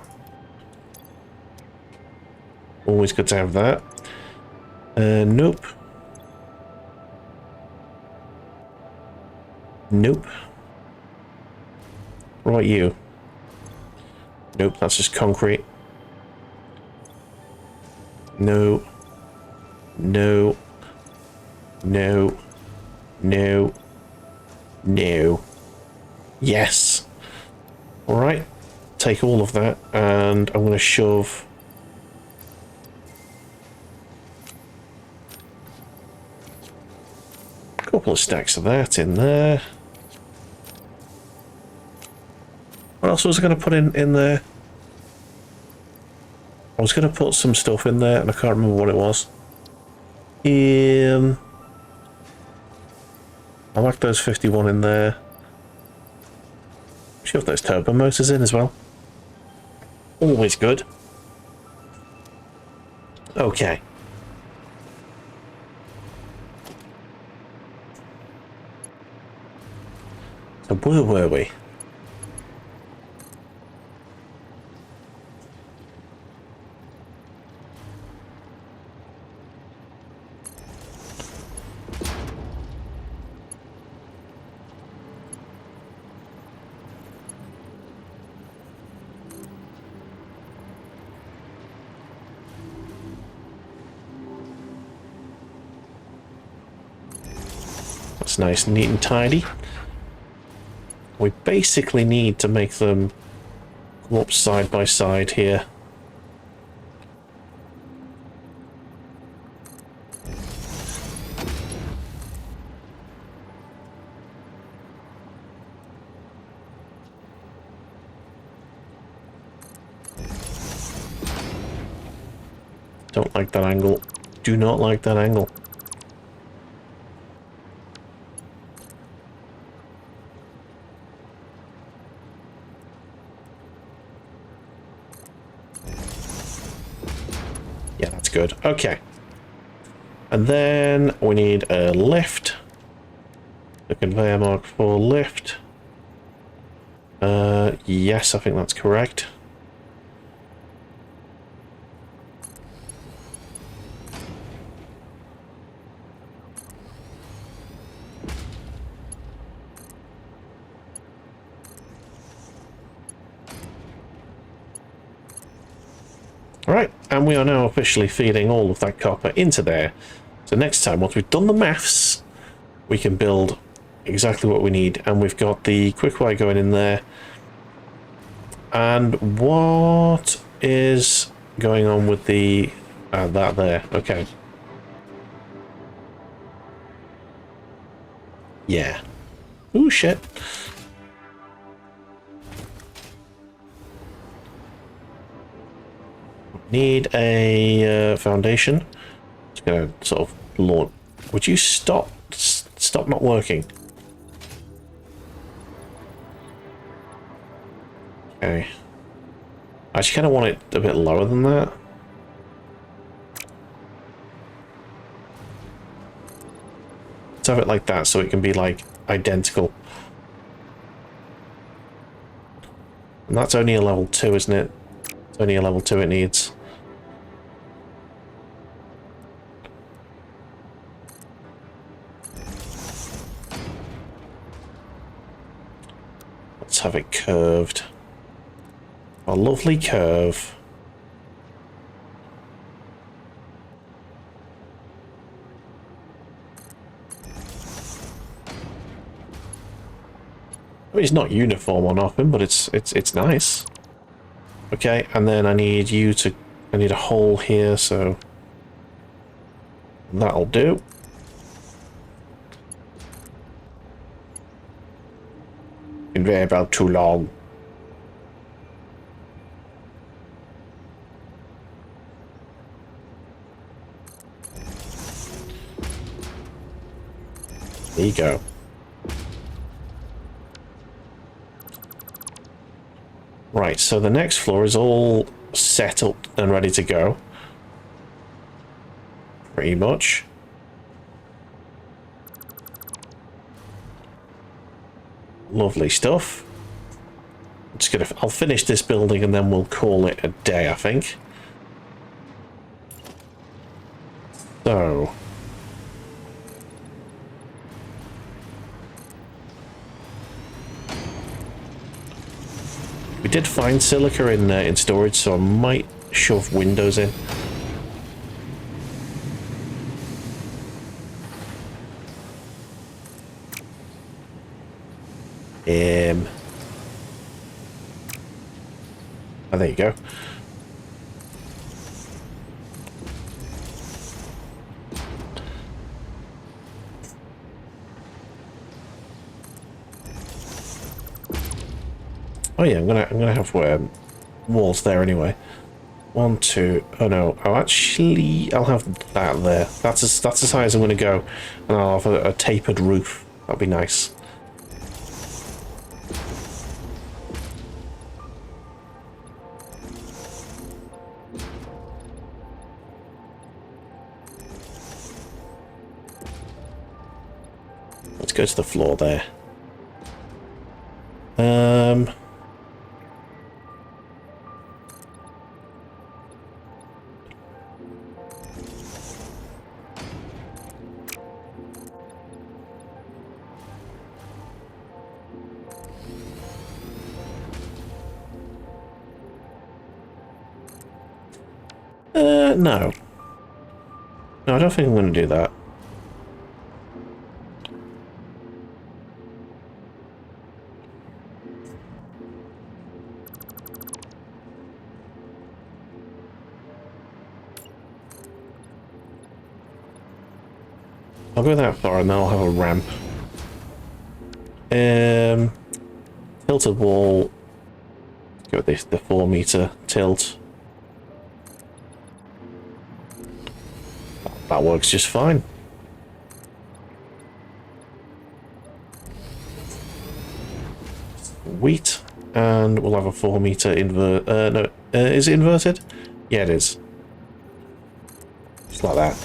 Always good to have that. Nope. Nope. What about you? Nope, that's just concrete. No. No. No. No. No. Yes. Alright. Take all of that and I'm going to shove a couple of stacks of that in there. What else was I going to put in there? I was going to put some stuff in there and I can't remember what it was. I like those 51 in there. Shove those turbo motors in as well. Always good. Okay. So where were we? That's nice, neat and tidy. We basically need to make them go up side by side here. Don't like that angle. Do not like that angle. Yeah, that's good. Okay. And then we need a lift. The conveyor mark for lift. Yes, I think that's correct. Right, and we are now officially feeding all of that copper into there. So next time, once we've done the maths, we can build exactly what we need. And we've got the quick wire going in there. And what is going on with the... that there, okay. Yeah. Ooh, shit. Need a foundation. Just gonna sort of launch. Would you stop not working? Okay. I just kind of want it a bit lower than that. Let's have it like that so it can be like identical. And that's only a level 2, isn't it? It's only a level 2 it needs. Let's have it curved. A lovely curve. I mean, it's not uniform or nothing, but it's nice. Okay, and then I need you to... I need a hole here, so... that'll do. Conveyor belt too long. There you go. Right, so the next floor is all set up and ready to go. Pretty much. Lovely stuff. I'll finish this building and then we'll call it a day, I think. So... we did find silica in storage, so I might shove windows in. Oh, there you go. Oh yeah, I'm gonna have walls there anyway. 1, 2. Oh no. Oh, actually, I'll have that there. That's as high as I'm gonna go, and I'll have a tapered roof. That'd be nice. Let's go to the floor there. No. No, I don't think I'm going to do that. I'll go that far and then I'll have a ramp. Tilted wall. Go with this, the 4-meter tilt. That works just fine. Sweet. And we'll have a 4-meter invert. No, is it inverted? Yeah, it is. Just like that.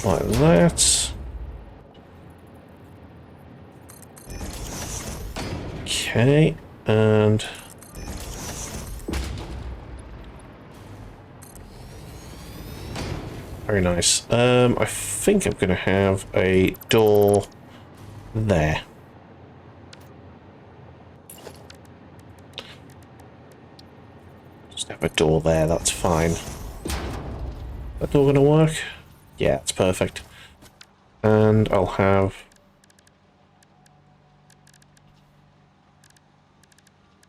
Like that. Okay, and very nice. I think I'm going to have a door there. Just have a door there, that's fine. That door going to work? Yeah, it's perfect. And I'll have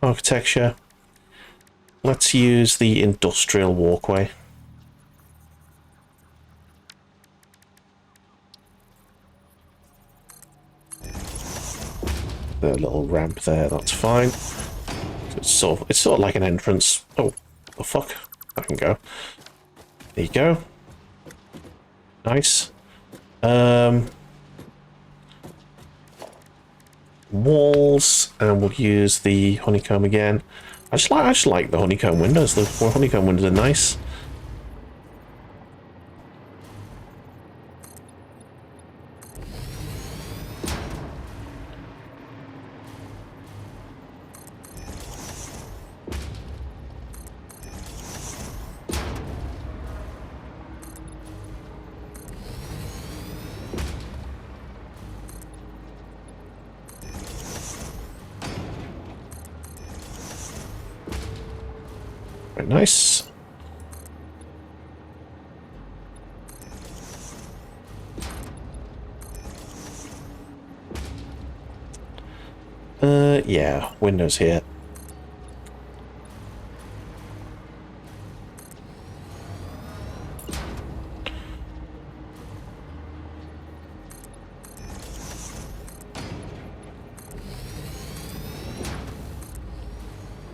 architecture. Let's use the industrial walkway. The little ramp there, that's fine. So it's sort of like an entrance. Oh, the fuck. I can go. There you go. Nice. Walls, and we'll use the honeycomb again. I just like the honeycomb windows. The honeycomb windows are nice. Very nice. Yeah, windows here.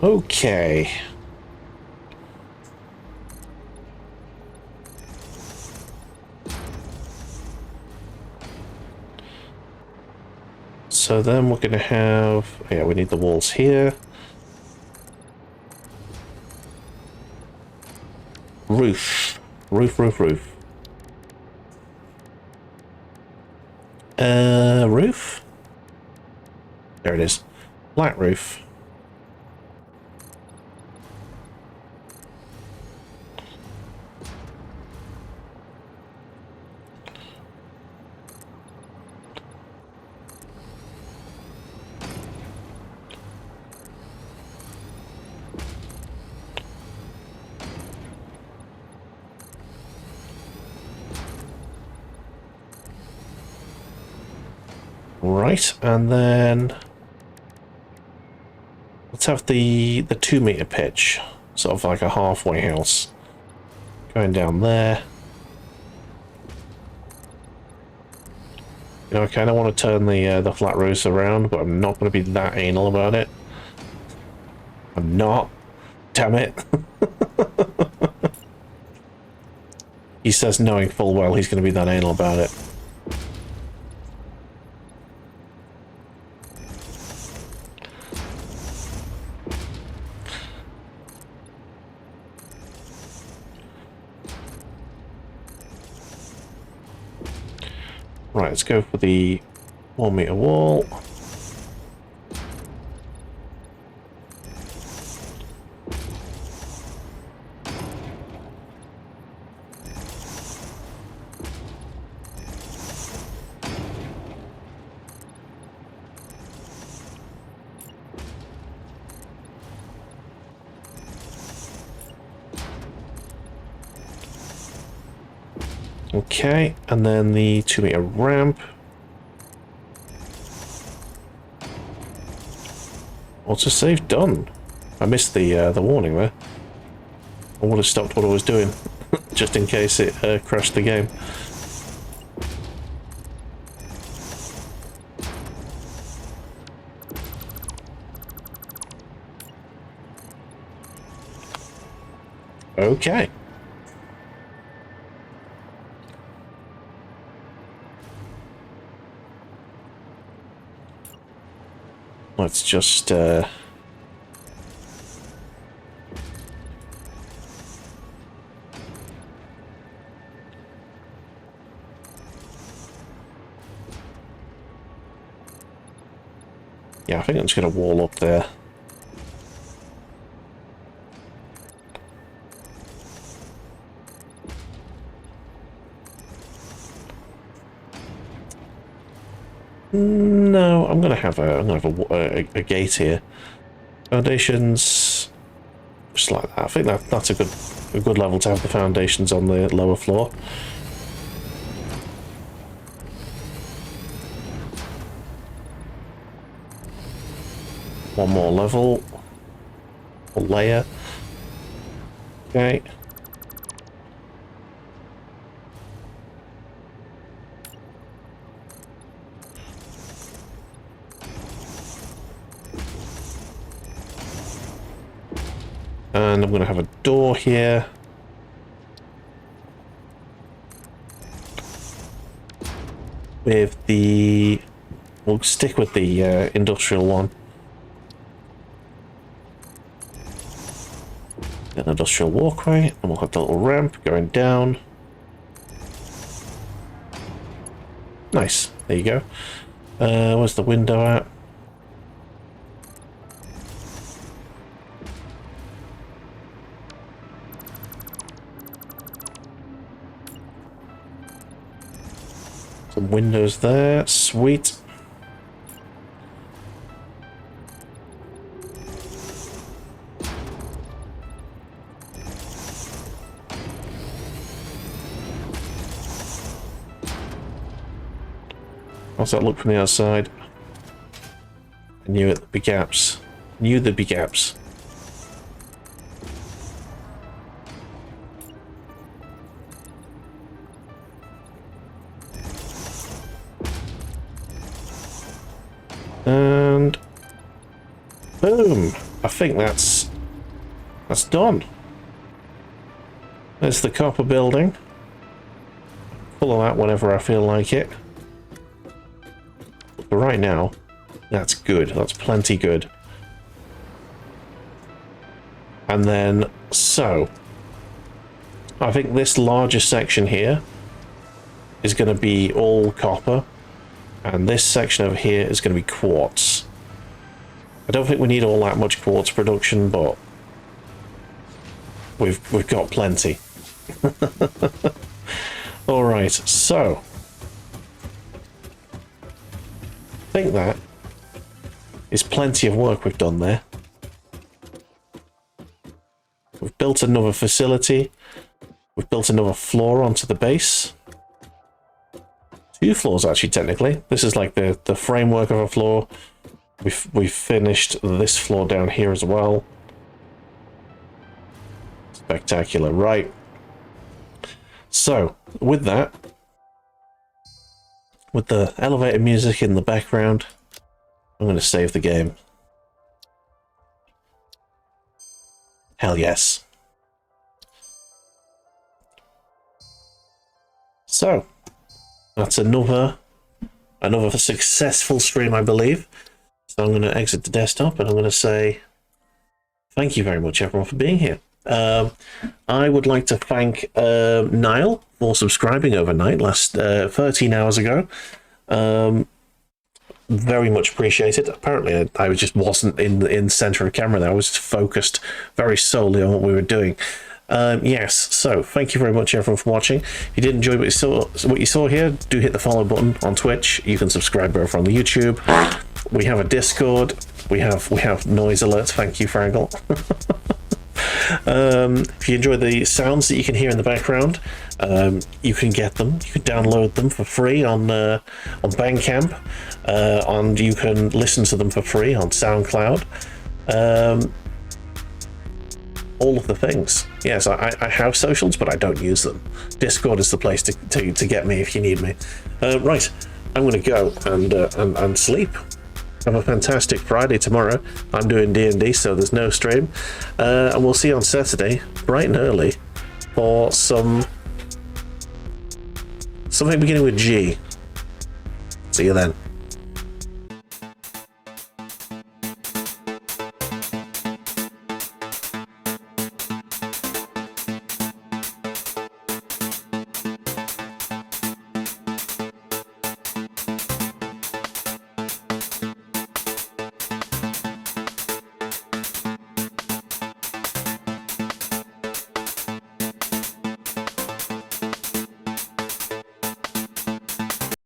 Okay. So then we're going to have, yeah, we need the walls here. Roof. Roof. Roof? There it is. Flat roof. Right, and then let's have the 2-meter pitch, sort of like a halfway house, going down there. You know, I kind of want to turn the flat roofs around, but I'm not going to be that anal about it. I'm not. Damn it. He says knowing full well he's going to be that anal about it. Right, let's go for the 1-meter wall. Okay, and then the 2-meter ramp. Autosave done. I missed the warning there. I would have stopped what I was doing, just in case it crashed the game. Okay. Let's just yeah, I think I'm just going to wall up there. No, I'm gonna have a gate here. Foundations, just like that. I think that's a good level to have the foundations on the lower floor. One more level, a layer. Okay. And I'm going to have a door here. With the... We'll stick with the industrial one. An industrial walkway, and we'll have the little ramp going down. Nice. There you go. Where's the window at? Some windows there, sweet. How's that look from the outside? I knew it, there'd be gaps. Knew there'd be gaps. And boom! I think that's done. There's the copper building. Pull that whenever I feel like it. But right now, that's good. That's plenty good. And then, so I think this larger section here is going to be all copper. And this section over here is going to be quartz. I don't think we need all that much quartz production, but we've got plenty. All right, so I think that is plenty of work we've done there. We've built another facility. We've built another floor onto the base. 2 floors actually, technically. This is like the framework of a floor. We've finished this floor down here as well. Spectacular, right? So with that, with the elevator music in the background, I'm going to save the game. Hell yes. So that's another successful stream, I believe. So I'm going to exit the desktop and I'm going to say thank you very much, everyone, for being here. I would like to thank Niall for subscribing overnight, last 13 hours ago. Very much appreciated. Apparently, I just wasn't in the center of camera there. I was focused very solely on what we were doing. Yes, so thank you very much, everyone, for watching. If you did enjoy what you saw here, do hit the follow button on Twitch. You can subscribe over on the YouTube. We have a Discord. We have noise alerts. Thank you, Fraggle. If you enjoy the sounds that you can hear in the background, you can get them. You can download them for free on Bandcamp, and you can listen to them for free on SoundCloud. All of the things. Yes, I have socials, but I don't use them. Discord is the place to get me if you need me. Right, I'm going to go and sleep. Have a fantastic Friday tomorrow. I'm doing D&D, so there's no stream. And we'll see you on Saturday, bright and early, for something beginning with G. See you then.